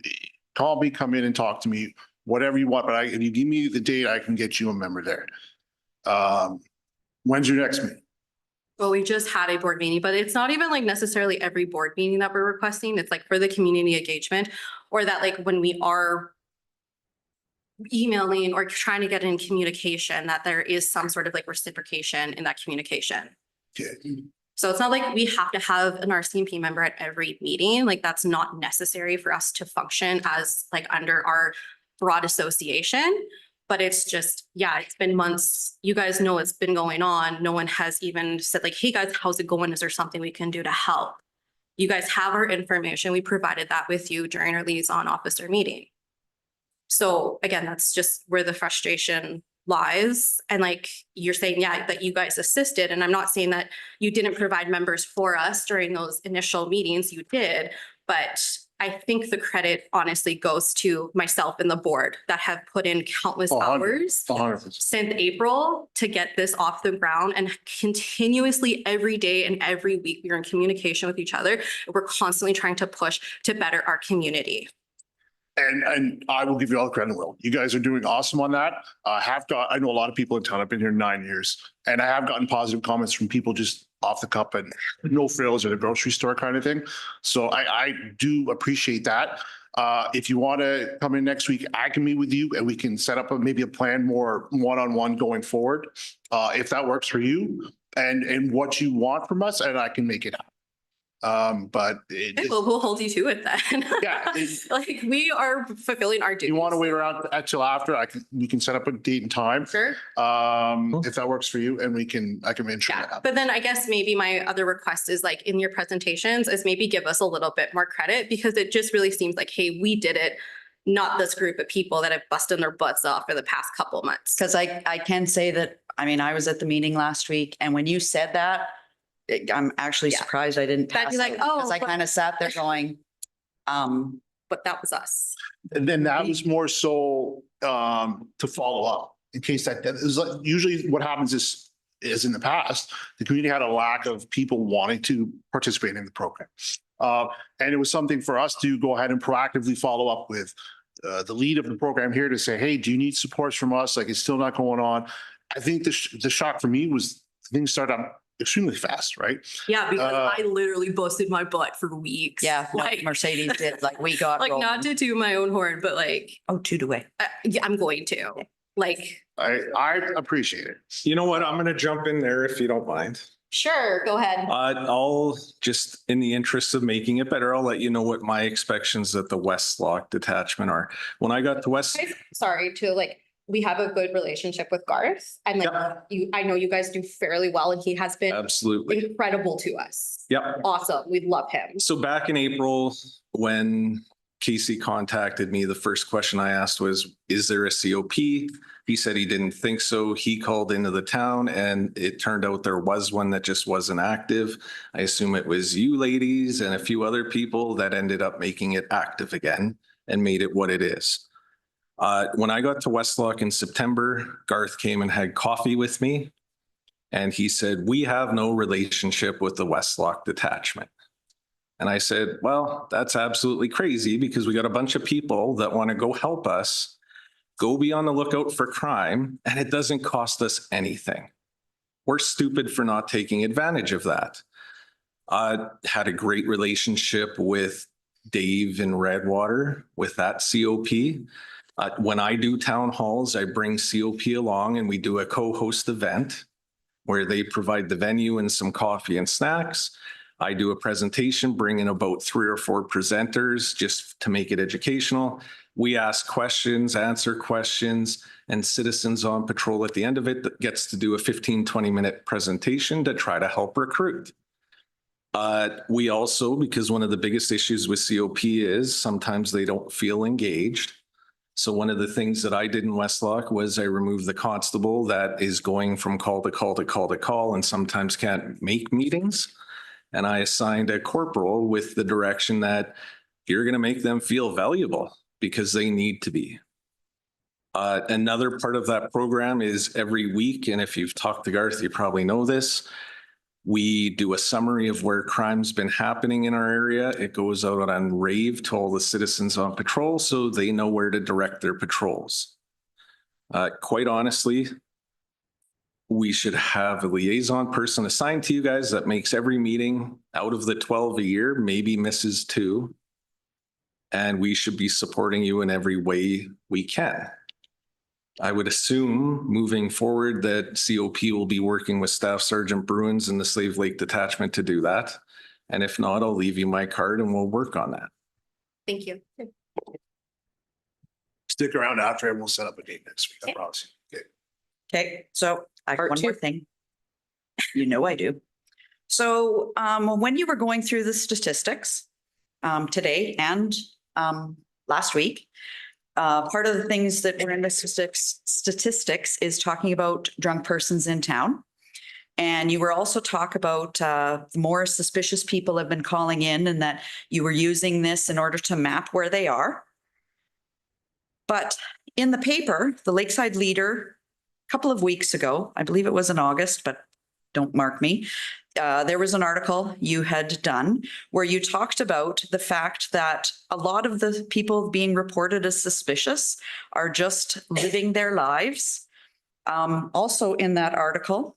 call me, come in and talk to me, whatever you want, but if you give me the date, I can get you a member there. When's your next meeting? Well, we just had a board meeting, but it's not even like necessarily every board meeting that we're requesting. It's like for the community engagement, or that like when we are emailing or trying to get in communication, that there is some sort of like reciprocation in that communication. Okay. So it's not like we have to have an RCMP member at every meeting. Like that's not necessary for us to function as like under our broad association. But it's just, yeah, it's been months. You guys know it's been going on. No one has even said like, hey guys, how's it going? Is there something we can do to help? You guys have our information. We provided that with you during our liaison officer meeting. So again, that's just where the frustration lies. And like you're saying, yeah, that you guys assisted. And I'm not saying that you didn't provide members for us during those initial meetings, you did, but I think the credit honestly goes to myself and the board that have put in countless hours 100%. since April to get this off the ground, and continuously every day and every week we're in communication with each other. We're constantly trying to push to better our community. And I will give you all the credit in the world. You guys are doing awesome on that. I know a lot of people in town. I've been here 9 years, and I have gotten positive comments from people just off the cup and no frills at a grocery store kind of thing. So I do appreciate that. If you want to come in next week, I can meet with you and we can set up maybe a plan more one-on-one going forward. If that works for you, and what you want from us, and I can make it happen. But We'll hold you to it then. Yeah, Like we are fulfilling our duties. you want to wait around until after, we can set up a date and time. Sure. If that works for you, and I can ensure Yeah, that. but then I guess maybe my other request is like in your presentations is maybe give us a little bit more credit because it just really seems like, hey, we did it, not this group of people that have busted their butts off for the past couple of months. Because I can say that, I mean, I was at the meeting last week and when you said that, I'm actually Yeah. surprised I didn't That'd pass be like, out, oh, because I but- kind of sat there going, But that was us. And then that was more so to follow up in case that is like, usually what happens is in the past, the community had a lack of people wanting to participate in the program. And it was something for us to go ahead and proactively follow up with the lead of the program here to say, hey, do you need supports from us? Like, it's still not going on. I think the shock for me was things started out extremely fast, right? Yeah, because I literally busted my butt for weeks. yeah, no, Like, Mercedes did, like we got. like not rolling. to toot my own horn, but like, Oh, toot away. yeah, I'm going to. Like, I appreciate it. You know what? I'm going to jump in there if you don't mind. sure, go ahead. I'll just, in the interest of making it better, I'll let you know what my expectations at the West Lock detachment are. When I got to West, Sorry to like, we have a good relationship with Garth and like I know you guys do fairly well and he has been absolutely. incredible to us. Yep. Awesome. We love him. So back in April, when Casey contacted me, the first question I asked was, is there a COP? He said he didn't think so. He called into the town and it turned out there was one that just wasn't active. I assume it was you ladies and a few other people that ended up making it active again and made it what it is. When I got to Westlock in September, Garth came and had coffee with me. And he said, we have no relationship with the Westlock detachment. And I said, well, that's absolutely crazy because we got a bunch of people that want to go help us, go be on the lookout for crime, and it doesn't cost us anything. We're stupid for not taking advantage of that. I had a great relationship with Dave in Redwater with that COP. When I do town halls, I bring COP along and we do a co-host event where they provide the venue and some coffee and snacks. I do a presentation, bring in about 3 or 4 presenters just to make it educational. We ask questions, answer questions, and citizens on patrol at the end of it that gets to do a 15-20-minute presentation to try to help recruit. We also, because one of the biggest issues with COP is sometimes they don't feel engaged. So one of the things that I did in Westlock was I removed the constable that is going from call to call to call to call and sometimes can't make meetings. And I assigned a corporal with the direction that you're going to make them feel valuable because they need to be. Another part of that program is every week, and if you've talked to Garth, you probably know this, we do a summary of where crime's been happening in our area. It goes out on rave to all the citizens on patrol so they know where to direct their patrols. Quite honestly, we should have a liaison person assigned to you guys that makes every meeting out of the 12 a year, maybe misses 2. And we should be supporting you in every way we can. I would assume moving forward that COP will be working with Staff Sergeant Bruins and the Slave Lake Detachment to do that. And if not, I'll leave you my card and we'll work on that. Thank you. Stick around after and we'll set up a date next week, I promise you. Okay. Okay, so I have Part one more 2. thing. You know I do. So when you were going through the statistics today and last week, part of the things that were in the statistics is talking about drunk persons in town. And you were also talk about more suspicious people have been calling in and that you were using this in order to map where they are. But in the paper, the Lakeside Leader, a couple of weeks ago, I believe it was in August, but don't mark me, there was an article you had done where you talked about the fact that a lot of the people being reported as suspicious are just living their lives. Also in that article,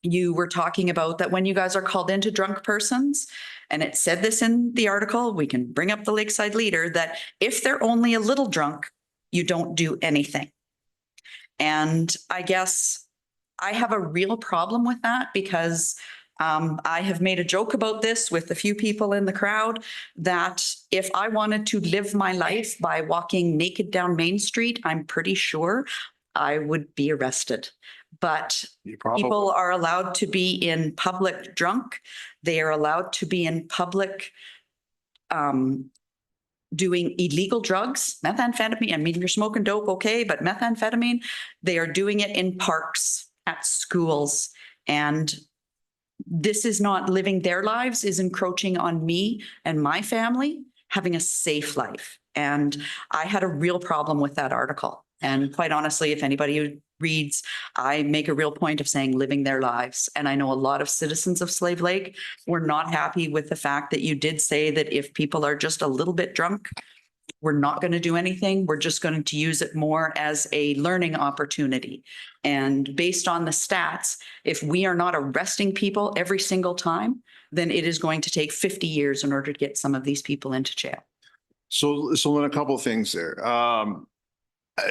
you were talking about that when you guys are called into drunk persons, and it said this in the article, we can bring up the Lakeside Leader, that if they're only a little drunk, you don't do anything. And I guess I have a real problem with that because I have made a joke about this with a few people in the crowd that if I wanted to live my life by walking naked down Main Street, I'm pretty sure I would be arrested. But people are allowed to be in public drunk. They are allowed to be in public doing illegal drugs, methamphetamine. I mean, you're smoking dope, okay, but methamphetamine, they are doing it in parks, at schools. And this is not living their lives, is encroaching on me and my family having a safe life. And I had a real problem with that article. And quite honestly, if anybody who reads, I make a real point of saying living their lives. And I know a lot of citizens of Slave Lake were not happy with the fact that you did say that if people are just a little bit drunk, we're not going to do anything. We're just going to use it more as a learning opportunity. And based on the stats, if we are not arresting people every single time, then it is going to take 50 years in order to get some of these people into jail. So then a couple of things there.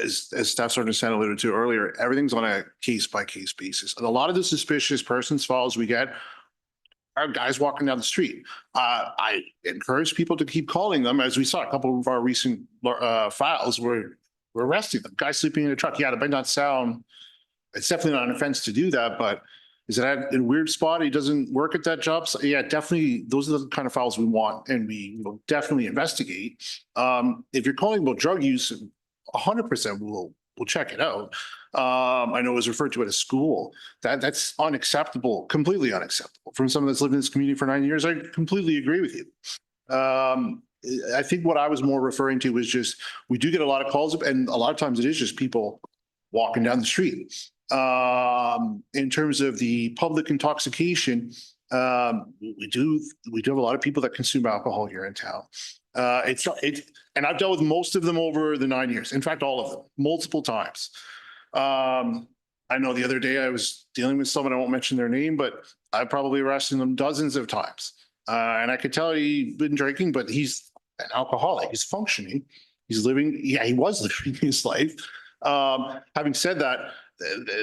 As Staff Sergeant Santa alluded to earlier, everything's on a case-by-case basis. And a lot of the suspicious persons files we get are guys walking down the street. I encourage people to keep calling them, as we saw a couple of our recent files where we're arresting them. Guy sleeping in a truck. Yeah, it might not sound, it's definitely not an offense to do that, but is it in a weird spot? He doesn't work at that job. So yeah, definitely those are the kind of files we want and we will definitely investigate. If you're calling about drug use, 100% we'll check it out. I know it was referred to at a school. That's unacceptable, completely unacceptable. From someone that's lived in this community for 9 years, I completely agree with you. I think what I was more referring to was just, we do get a lot of calls and a lot of times it is just people walking down the street. In terms of the public intoxication, we do have a lot of people that consume alcohol here in town. And I've dealt with most of them over the 9 years. In fact, all of them, multiple times. I know the other day I was dealing with someone, I won't mention their name, but I probably arrested them dozens of times. And I could tell he'd been drinking, but he's an alcoholic. He's functioning. He's living, yeah, he was living his life. Having said that,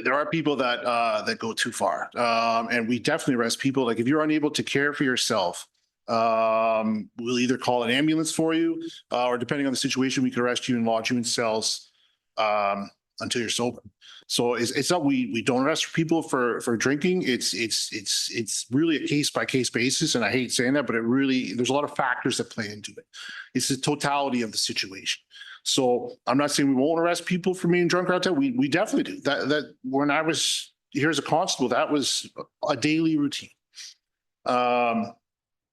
there are people that go too far. And we definitely arrest people. Like if you're unable to care for yourself, we'll either call an ambulance for you, or depending on the situation, we could arrest you and lodge you in cells until you're sober. So it's not we don't arrest people for drinking. It's really a case by case basis, and I hate saying that, but there's a lot of factors that play into it. It's the totality of the situation. So I'm not saying we won't arrest people for being drunk out there. We definitely do. That when I was here as a constable, that was a daily routine.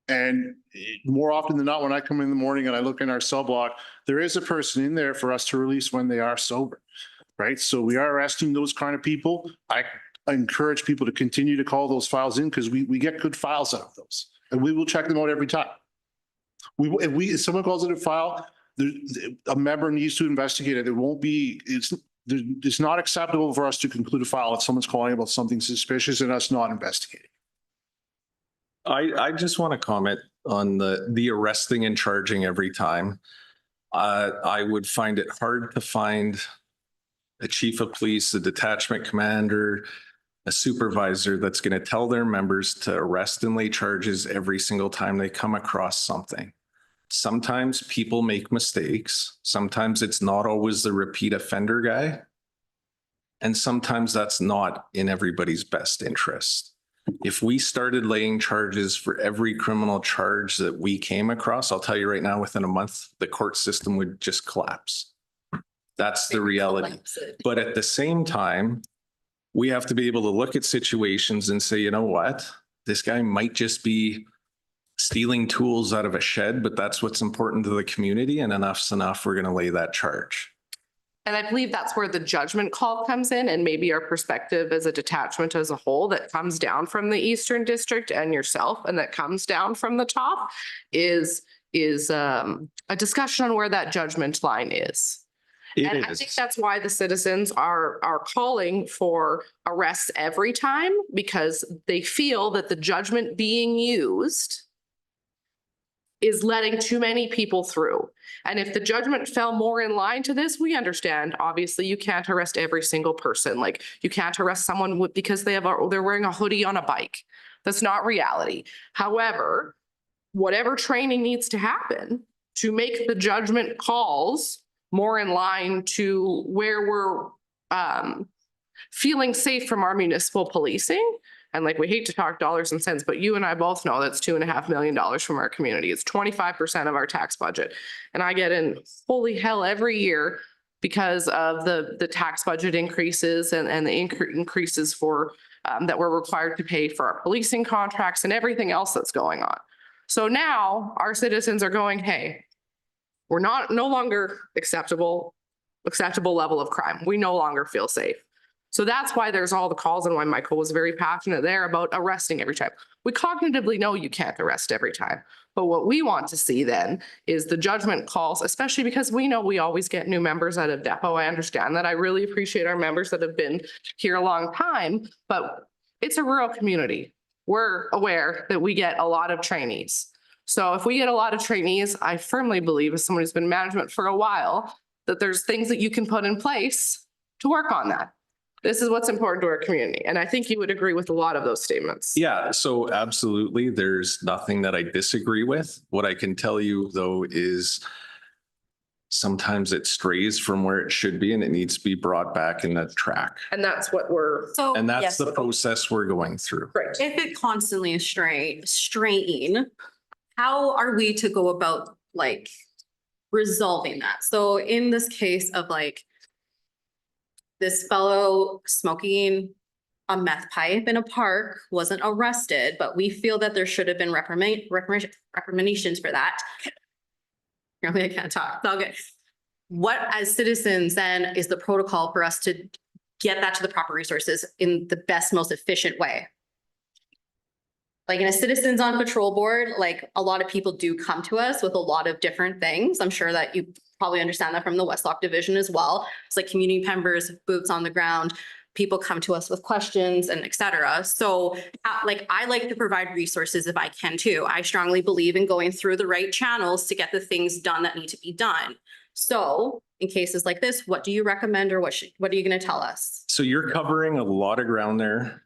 And more often than not, when I come in the morning and I look in our cell block, there is a person in there for us to release when they are sober, right? So we are arresting those kind of people. I encourage people to continue to call those files in because we get good files out of those, and we will check them out every time. If someone calls it a file, a member needs to investigate it. It won't be. It's not acceptable for us to conclude a file if someone's calling about something suspicious and us not investigating. I just want to comment on the arresting and charging every time. I would find it hard to find a chief of police, a detachment commander, a supervisor that's going to tell their members to arrest and lay charges every single time they come across something. Sometimes people make mistakes. Sometimes it's not always the repeat offender guy. And sometimes that's not in everybody's best interest. If we started laying charges for every criminal charge that we came across, I'll tell you right now, within a month, the court system would just collapse. That's the reality. But at the same time, we have to be able to look at situations and say, you know what, this guy might just be stealing tools out of a shed, but that's what's important to the community, and enough's enough. We're going to lay that charge. And I believe that's where the judgment call comes in, and maybe our perspective as a detachment as a whole that comes down from the Eastern District and yourself, and that comes down from the top is a discussion on where that judgment line is. And I think that's why the citizens are calling for arrests every time, because they feel that the judgment being used is letting too many people through. And if the judgment fell more in line to this, we understand. Obviously, you can't arrest every single person. Like you can't arrest someone because they're wearing a hoodie on a bike. That's not reality. However, whatever training needs to happen to make the judgment calls more in line to where we're feeling safe from our municipal policing. And like, we hate to talk dollars and cents, but you and I both know that's $2.5 million from our community. It's 25% of our tax budget. And I get in holy hell every year because of the tax budget increases and the increases for that we're required to pay for our policing contracts and everything else that's going on. So now our citizens are going, hey, we're no longer acceptable level of crime. We no longer feel safe. So that's why there's all the calls and why Michael was very passionate there about arresting every time. We cognitively know you can't arrest every time. But what we want to see then is the judgment calls, especially because we know we always get new members out of depot. I understand that. I really appreciate our members that have been here a long time, but it's a rural community. We're aware that we get a lot of trainees. So if we get a lot of trainees, I firmly believe as someone who's been in management for a while, that there's things that you can put in place to work on that. This is what's important to our community. And I think you would agree with a lot of those statements. Yeah, so absolutely. There's nothing that I disagree with. What I can tell you though is sometimes it strays from where it should be and it needs to be brought back in that track. And that's what we're. So And that's yes, the process we're going through. Right. if it constantly is straying, how are we to go about like resolving that? So in this case of like this fellow smoking a meth pipe in a park wasn't arrested, but we feel that there should have been recommendations for that. Apparently I can't talk. It's all good. What as citizens then is the protocol for us to get that to the proper resources in the best, most efficient way? Like in a citizens on patrol board, like a lot of people do come to us with a lot of different things. I'm sure that you probably understand that from the Westlock division as well. It's like community members, boots on the ground, people come to us with questions and et cetera. So like I like to provide resources if I can too. I strongly believe in going through the right channels to get the things done that need to be done. So in cases like this, what do you recommend or what are you going to tell us? So you're covering a lot of ground there,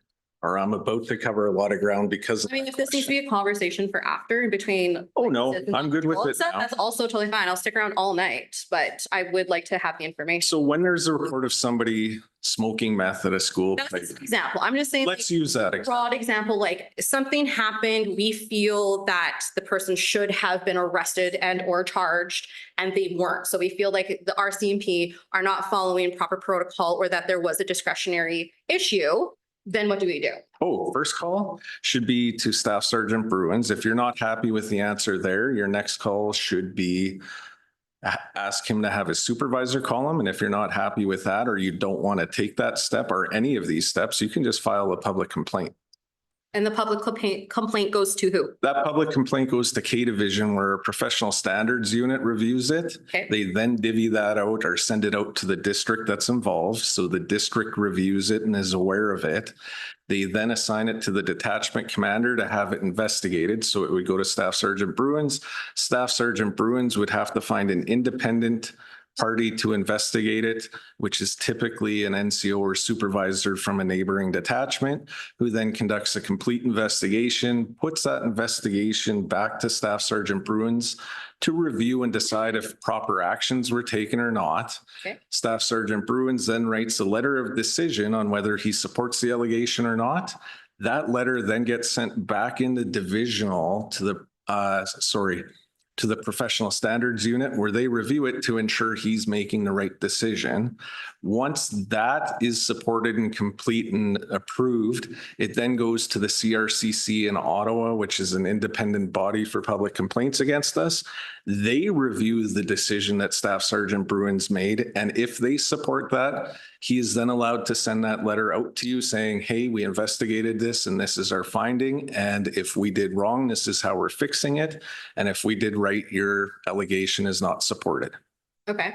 or I'm about to cover a lot of ground because. I mean, if this needs to be a conversation for after in between. Oh, no, I'm good with it now. That's also totally fine. I'll stick around all night, but I would like to have the information. So when there's a report of somebody smoking meth at a school. That's an example. I'm just saying. Let's use that. Broad example, like something happened, we feel that the person should have been arrested and or charged and they weren't. So we feel like the RCMP are not following proper protocol or that there was a discretionary issue. Then what do we do? Oh, first call should be to Staff Sergeant Bruins. If you're not happy with the answer there, your next call should be ask him to have his supervisor call him. And if you're not happy with that, or you don't want to take that step or any of these steps, you can just file a public complaint. And the public complaint goes to who? That public complaint goes to K Division, where a professional standards unit reviews it. Okay. They then divvy that out or send it out to the district that's involved. So the district reviews it and is aware of it. They then assign it to the detachment commander to have it investigated. So it would go to Staff Sergeant Bruins. Staff Sergeant Bruins would have to find an independent party to investigate it, which is typically an NCO or supervisor from a neighboring detachment, who then conducts a complete investigation, puts that investigation back to Staff Sergeant Bruins to review and decide if proper actions were taken or not. Okay. Staff Sergeant Bruins then writes a letter of decision on whether he supports the allegation or not. That letter then gets sent back into divisional to the professional standards unit, where they review it to ensure he's making the right decision. Once that is supported and complete and approved, it then goes to the CRCC in Ottawa, which is an independent body for public complaints against us. They review the decision that Staff Sergeant Bruins made. And if they support that, he is then allowed to send that letter out to you saying, hey, we investigated this and this is our finding. And if we did wrong, this is how we're fixing it. And if we did right, your allegation is not supported. Okay.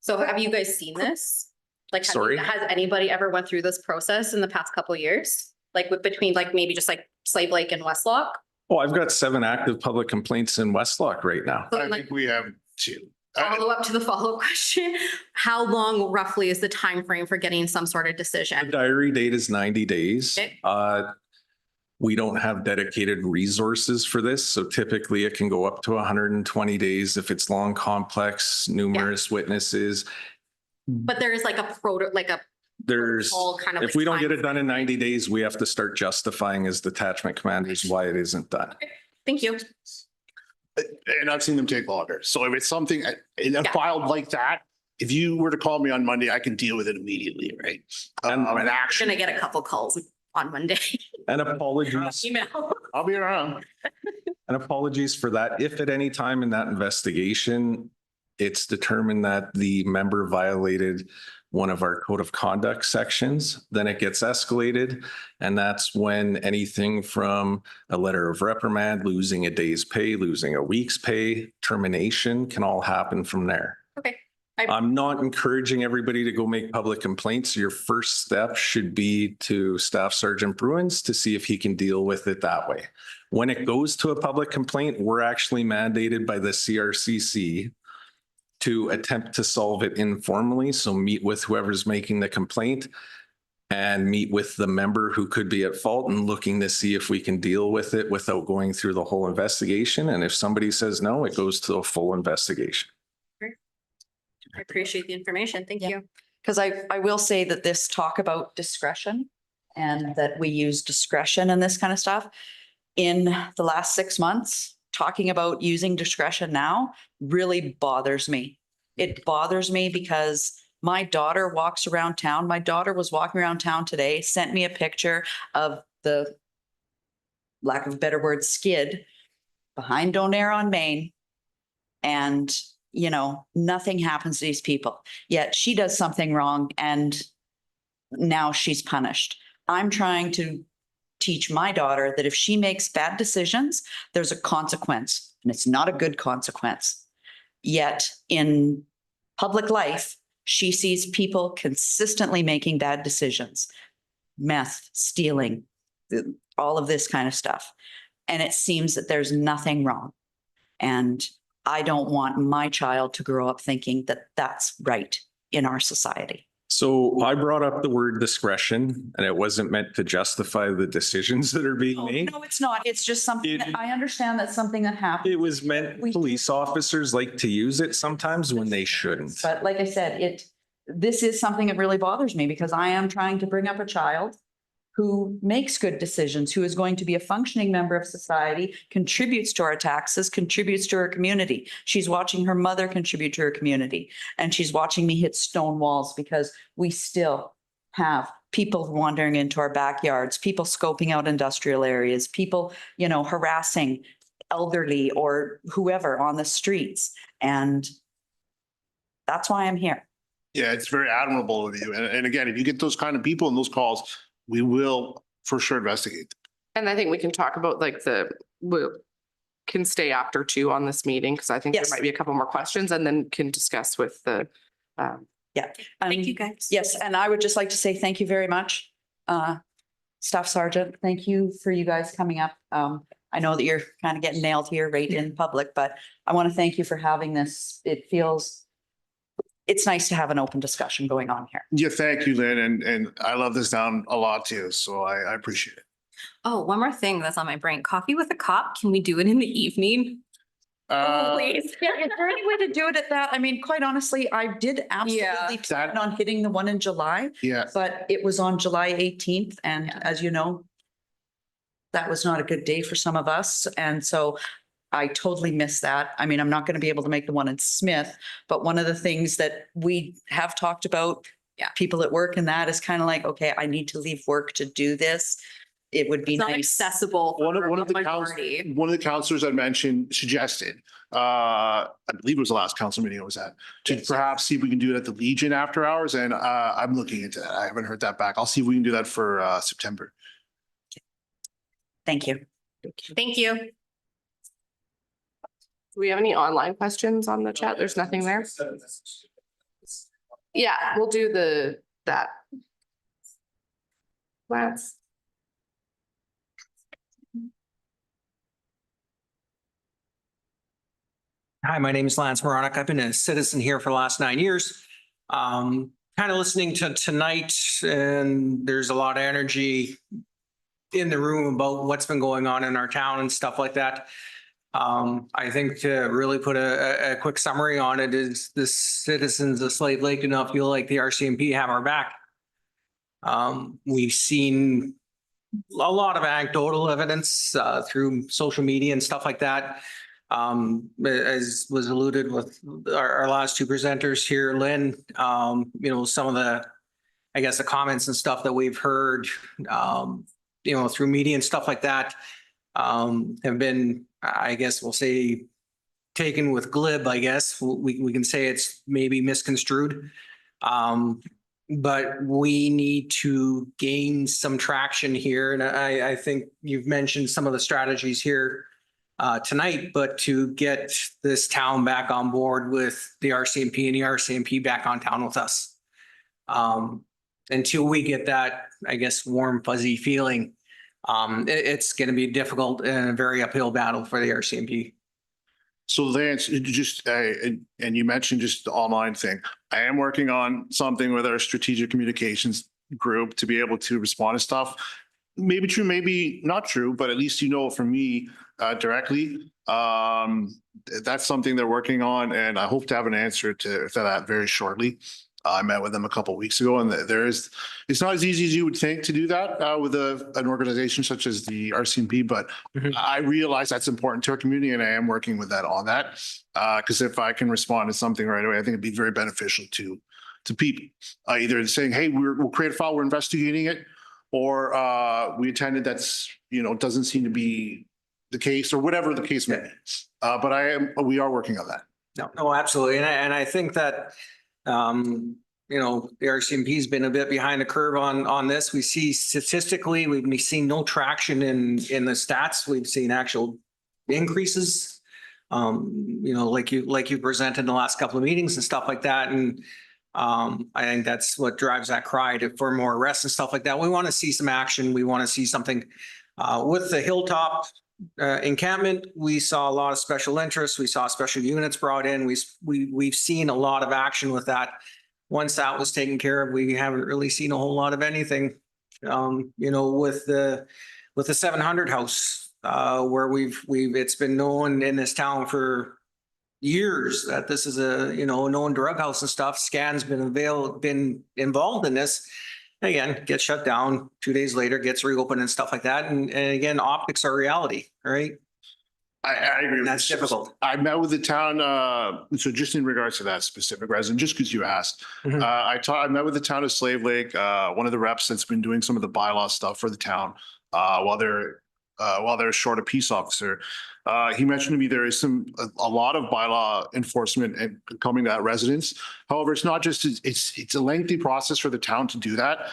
So have you guys seen this? Like, Sorry? has anybody ever went through this process in the past couple of years? Like between like maybe just like Slave Lake and Westlock? Oh, I've got 7 active public complaints in Westlock right now. So I like think we have 2. follow up to the follow-up question, how long roughly is the time frame for getting some sort of The decision? diary date is 90 days. Okay. We don't have dedicated resources for this, so typically it can go up to 120 days if it's long, complex, numerous witnesses. But there is like a There's, protocol kind of if like we don't get time it done in 90 days, we have to start justifying as detachment commanders why it isn't done. Thank you. And I've seen them take longer. So if it's something in a Yeah. file like that, if you were to call me on Monday, I can deal with it immediately, right? And- And I'm actually, gonna get a couple calls on Monday. And apologies. Email. I'll be around. And apologies for that. If at any time in that investigation, it's determined that the member violated one of our code of conduct sections, then it gets escalated. And that's when anything from a letter of reprimand, losing a day's pay, losing a week's pay, termination can all happen from there. Okay. I'm not encouraging everybody to go make public complaints. Your first step should be to Staff Sergeant Bruins to see if he can deal with it that way. When it goes to a public complaint, we're actually mandated by the CRCC to attempt to solve it informally. So meet with whoever's making the complaint and meet with the member who could be at fault and looking to see if we can deal with it without going through the whole investigation. And if somebody says no, it goes to a full investigation. I appreciate the information. Thank Yeah. you. Because I will say that this talk about discretion and that we use discretion and this kind of stuff in the last 6 months, talking about using discretion now really bothers me. It bothers me because my daughter walks around town. My daughter was walking around town today, sent me a picture of the, lack of a better word, skid behind Donaire on Main. And, you know, nothing happens to these people. Yet she does something wrong and now she's punished. I'm trying to teach my daughter that if she makes bad decisions, there's a consequence, and it's not a good consequence. Yet in public life, she sees people consistently making bad decisions, meth, stealing, all of this kind of stuff. And it seems that there's nothing wrong. And I don't want my child to grow up thinking that that's right in our society. So I brought up the word discretion, and it wasn't meant to justify the decisions that are being made. No, it's not. It's just something that It- I understand that's something that happens. It was meant, police officers like to use it sometimes when they shouldn't. But like I said, this is something that really bothers me because I am trying to bring up a child who makes good decisions, who is going to be a functioning member of society, contributes to our taxes, contributes to her community. She's watching her mother contribute to her community, and she's watching me hit stone walls because we still have people wandering into our backyards, people scoping out industrial areas, people, you know, harassing elderly or whoever on the streets. And that's why I'm here. Yeah, it's very admirable of you. And again, if you get those kind of people and those calls, we will for sure investigate. And I think we can talk about like we can stay after 2 on this meeting because I think there Yes. might be a couple more questions and then can discuss with the. Thank you, guys. Yes, and I would just like to say thank you very much, Staff Sergeant. Thank you for you guys coming up. I know that you're kind of getting nailed here right in public, but I want to thank you for having this. It's nice to have an open discussion going on here. Yeah, thank you, Lynn. And I love this down a lot too. So I appreciate it. Oh, one more thing that's on my brain. Coffee with a cop. Can we do it in the evening? Oh, please. Yeah, is there any way to do it at that? I mean, quite honestly, I did absolutely plan on hitting the one in July, Yeah, but it was on July 18th. And Yeah. as you know, that was not a good day for some of us. And so I totally missed that. I mean, I'm not going to be able to make the one in Smith, but one of the things that we have talked about, people at work and that is kind of like, okay, I need to leave work to do this. It would be It's not nice. accessible one for of a the majority. counselors I mentioned suggested, I believe it was the last council meeting I was at, to perhaps see if we can do it at the Legion after hours. And I'm looking into that. I haven't heard that back. I'll see if we can do that for September. Thank you. Thank you. Do we have any online questions on the chat? There's nothing there. Yeah, we'll do that. Lance. Hi, my name is Lance Moronic. I've been a citizen here for the last 9 years. Kind of listening to tonight, and there's a lot of energy in the room about what's been going on in our town and stuff like that. I think to really put a quick summary on it is the citizens of Slave Lake do not feel like the RCMP have our back. We've seen a lot of anecdotal evidence through social media and stuff like that. As was alluded with our last two presenters here, Lynn, some of the, I guess, the comments and stuff that we've heard, through media and stuff like that, have been, I guess we'll say, taken with glib, I guess. We can say it's maybe misconstrued. But we need to gain some traction here. And I think you've mentioned some of the strategies here tonight, but to get this town back on board with the RCMP and the RCMP back on town with us. Until we get that, I guess, warm, fuzzy feeling, it's going to be difficult and a very uphill battle for the RCMP. So Lance, and you mentioned just the online thing. I am working on something with our strategic communications group to be able to respond to stuff. Maybe true, maybe not true, but at least from me directly. That's something they're working on, and I hope to have an answer to that very shortly. I met with them a couple of weeks ago, and it's not as easy as you would think to do that with an organization such as the RCMP, but I realize that's important to our community, and I am working with that on that. Because if I can respond to something right away, I think it'd be very beneficial to people. Either saying, hey, we'll create a file, we're investigating it, or we attended doesn't seem to be the case, or whatever the case may be. But we are working on that. No, absolutely. And I think that the RCMP has been a bit behind the curve on this. We see statistically, we've seen no traction in the stats. We've seen actual increases, like you presented in the last couple of meetings and stuff like that. And I think that's what drives that cry for more arrests and stuff like that. We want to see some action. We want to see something with the Hilltop encampment. We saw a lot of special interests. We saw special units brought in. We've seen a lot of action with that. Once that was taken care of, we haven't really seen a whole lot of anything. With the 700 house, where it's been known in this town for years that this is a known drug house and stuff. Scan's been involved in this. Again, gets shut down 2 days later, gets reopened and stuff like that. And again, optics are reality, right? I agree. And that's difficult. I met with the town. So just in regards to that specific resident, just because you asked, I met with the town of Slave Lake, one of the reps that's been doing some of the bylaw stuff for the town while they're short a peace officer. He mentioned to me there is a lot of bylaw enforcement and coming to residents. However, it's not just, it's a lengthy process for the town to do that.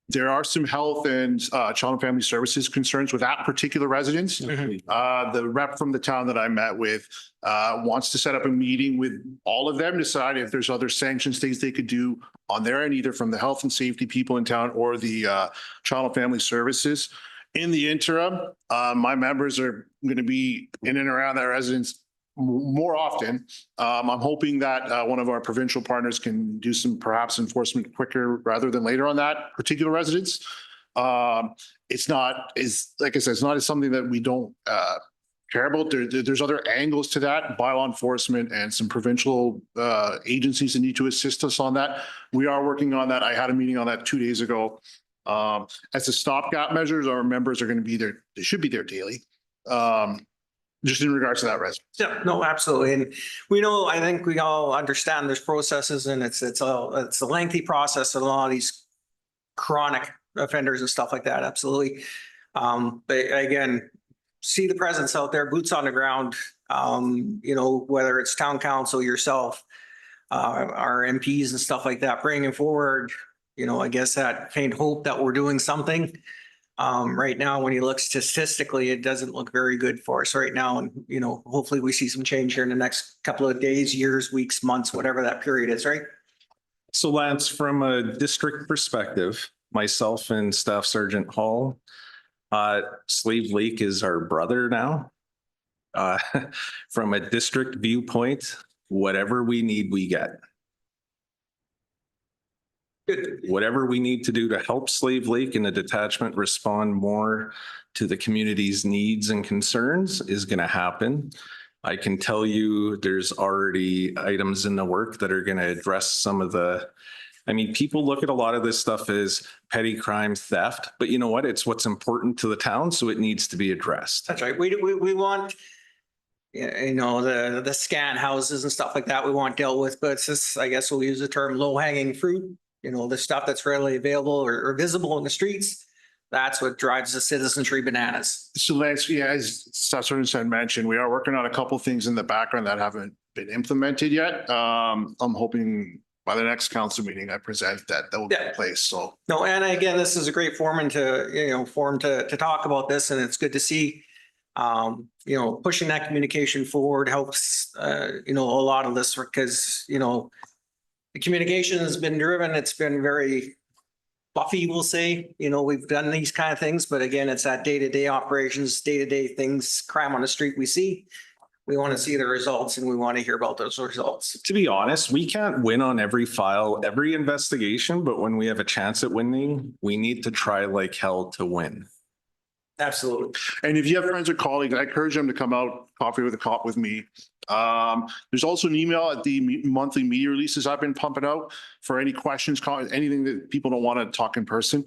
There are some health and child and family services concerns with that particular residence. The rep from the town that I met with wants to set up a meeting with all of them, decide if there's other sanctions, things they could do on their end, either from the health and safety people in town or the child and family services. In the interim, my members are going to be in and around that residence more often. I'm hoping that one of our provincial partners can do some perhaps enforcement quicker rather than later on that particular residence. It's not like I said, it's not something that we don't care about. There's other angles to that, bylaw enforcement and some provincial agencies that need to assist us on that. We are working on that. I had a meeting on that 2 days ago. As a stopgap measures, our members are going to be there. They should be there daily. Just in regards to that resident. Yeah, no, absolutely. And we know, I think we all understand there's processes, and it's a lengthy process, and a lot of these chronic offenders and stuff like that. Absolutely. But again, see the presence out there, boots on the ground, whether it's town council, yourself, our MPs and stuff like that, bringing forward, I guess that faint hope that we're doing something. Right now, when you look statistically, it doesn't look very good for us right now. And, hopefully we see some change here in the next couple of days, years, weeks, months, whatever that period is, right? So Lance, from a district perspective, myself and Staff Sergeant Hall, Slave Lake is our brother now. From a district viewpoint, whatever we need, we get. Whatever we need to do to help Slave Lake and the detachment respond more to the community's needs and concerns is going to happen. I can tell you there's already items in the work that are going to address some of the, I mean, people look at a lot of this stuff as petty crime, theft, but you know what? It's what's important to the town, so it needs to be addressed. That's right. We want, you know, the scan houses and stuff like that we want dealt with, but it's just, I guess we'll use the term low hanging fruit. You know, the stuff that's readily available or visible in the streets. That's what drives the citizenry bananas. So Lance, yeah, as Staff Sergeant mentioned, we are working on a couple things in the background that haven't been implemented yet. I'm hoping by the next council meeting I present that will be in place. So no, and again, this is a great forum to talk about this, and it's good to see. You know, pushing that communication forward helps. You know, a lot of this because the communication has been driven. It's been very fluffy, we'll say. You know, we've done these kind of things, but again, it's that day-to-day operations, day-to-day things, crime on the street we see. We want to see the results and we want to hear about those results. To be honest, we can't win on every file, every investigation, but when we have a chance at winning, we need to try like hell to win. Absolutely. and if you have friends or colleagues, I encourage them to come out, coffee with a cop with me. There's also an email at the monthly media releases I've been pumping out for any questions, anything that people don't want to talk in person.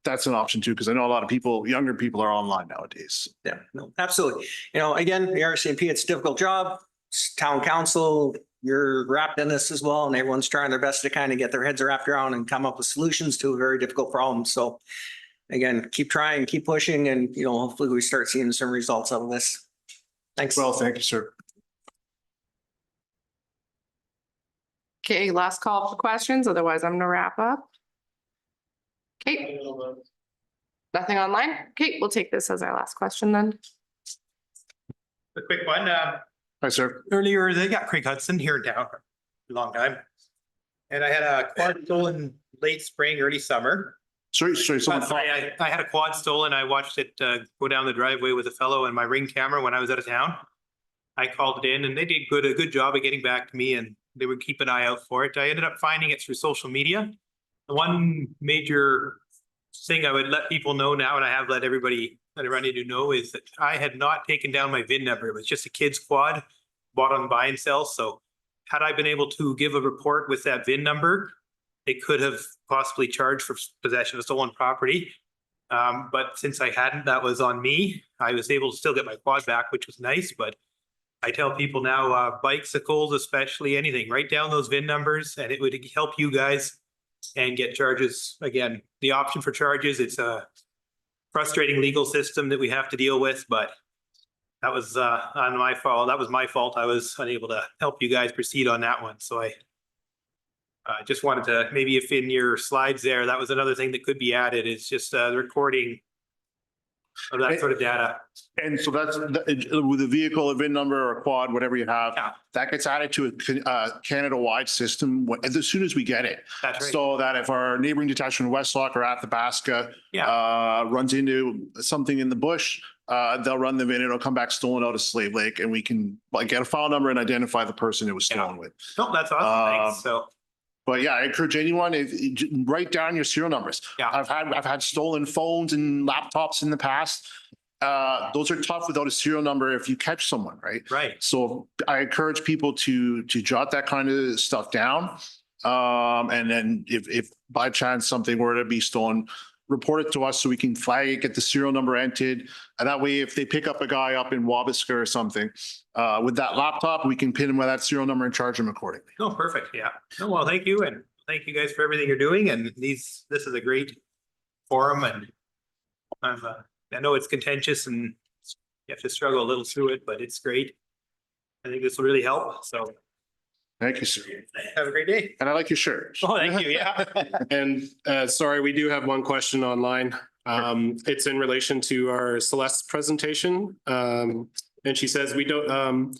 That's an option too, because I know a lot of people, younger people are online nowadays. Yeah, no, absolutely. You know, again, the RCMP, it's a difficult job. Town council, you're wrapped in this as well, and everyone's trying their best to kind of get their heads wrapped around and come up with solutions to a very difficult problem. So again, keep trying, keep pushing, and hopefully we start seeing some results out of this. Thanks. Well, thank you, sir. Okay, last call for questions. Otherwise, I'm gonna wrap up. Okay. Nothing online? Okay, we'll take this as our last question then. A quick one. Hi, sir. Earlier, they got Craig Hudson here down a long time. And I had a quad stolen late spring, early summer. Sorry, someone thought. I had a quad stolen. I watched it go down the driveway with a fellow and my Ring camera when I was out of town. I called it in and they did a good job of getting back to me, and they would keep an eye out for it. I ended up finding it through social media. The one major thing I would let people know now, and I have let everybody that I run into know, is that I had not taken down my VIN number. It was just a kid's quad bought on buy and sell. So had I been able to give a report with that VIN number, they could have possibly charged for possession of stolen property. But since I hadn't, that was on me. I was able to still get my quad back, which was nice. But I tell people now, bicycles, especially anything, write down those VIN numbers and it would help you guys and get charges. Again, the option for charges, it's a frustrating legal system that we have to deal with, but that was on my fault. That was my fault. I was unable to help you guys proceed on that one. So I just wanted to, maybe if in your slides there, that was another thing that could be added, is just the recording of that sort of data. And so that's with a vehicle, a VIN number or a quad, whatever you have, Yeah. that gets added to a Canada-wide system as soon as we get it. That's right. So that if our neighboring detachment in Westlock or Athabasca runs into something in the bush, they'll run the VIN, it'll come back stolen out of Slave Lake, and we can get a file number and identify the person it was stolen with. No, that's awesome. Thanks. So. But yeah, I encourage anyone, write down your serial numbers. Yeah. I've had stolen phones and laptops in the past. Those are tough without a serial number if you catch someone, right? Right. So I encourage people to jot that kind of stuff down. And then if by chance something were to be stolen, report it to us so we can flag it, get the serial number entered. And that way, if they pick up a guy up in Wabasca or something, with that laptop, we can pin him with that serial number and charge him accordingly. No, perfect. Yeah. No, well, thank you. And thank you guys for everything you're doing. And this is a great forum. And I know it's contentious and you have to struggle a little through it, but it's great. I think this will really help. So Thank you, sir. have a great day. And I like your shirt. Oh, thank you. Yeah. And sorry, we do have one question online. It's in relation to our Celeste presentation. And she says, we don't,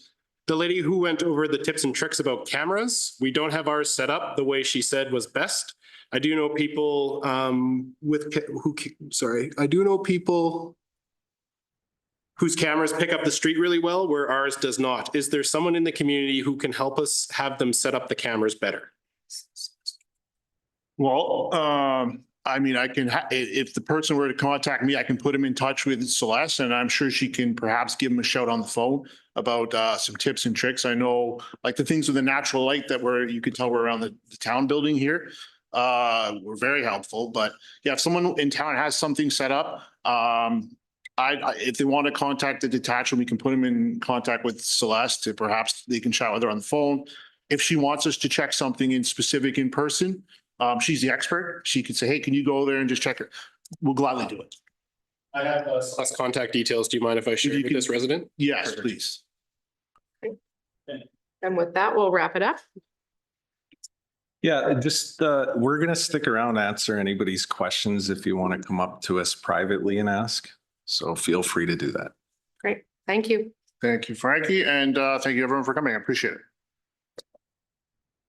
the lady who went over the tips and tricks about cameras, we don't have ours set up the way she said was best. I do know people I do know people whose cameras pick up the street really well, where ours does not. Is there someone in the community who can help us have them set up the cameras better? Well, I mean, I can, if the person were to contact me, I can put him in touch with Celeste, and I'm sure she can perhaps give him a shout on the phone about some tips and tricks. I know, like the things with the natural light that you could tell we're around the town building here, were very helpful. But yeah, if someone in town has something set up, if they want to contact the detachment, we can put them in contact with Celeste to perhaps they can chat with her on the phone. If she wants us to check something in specific in person, she's the expert. She could say, hey, can you go there and just check it? We'll gladly do it. I have Celeste contact details. Do you mind if I share with this resident? Yes, please. And with that, we'll wrap it up. Yeah, just, we're going to stick around, answer anybody's questions if you want to come up to us privately and ask. So feel free to do that. Great. Thank you. Thank you, Frankie. And thank you everyone for coming. I appreciate it.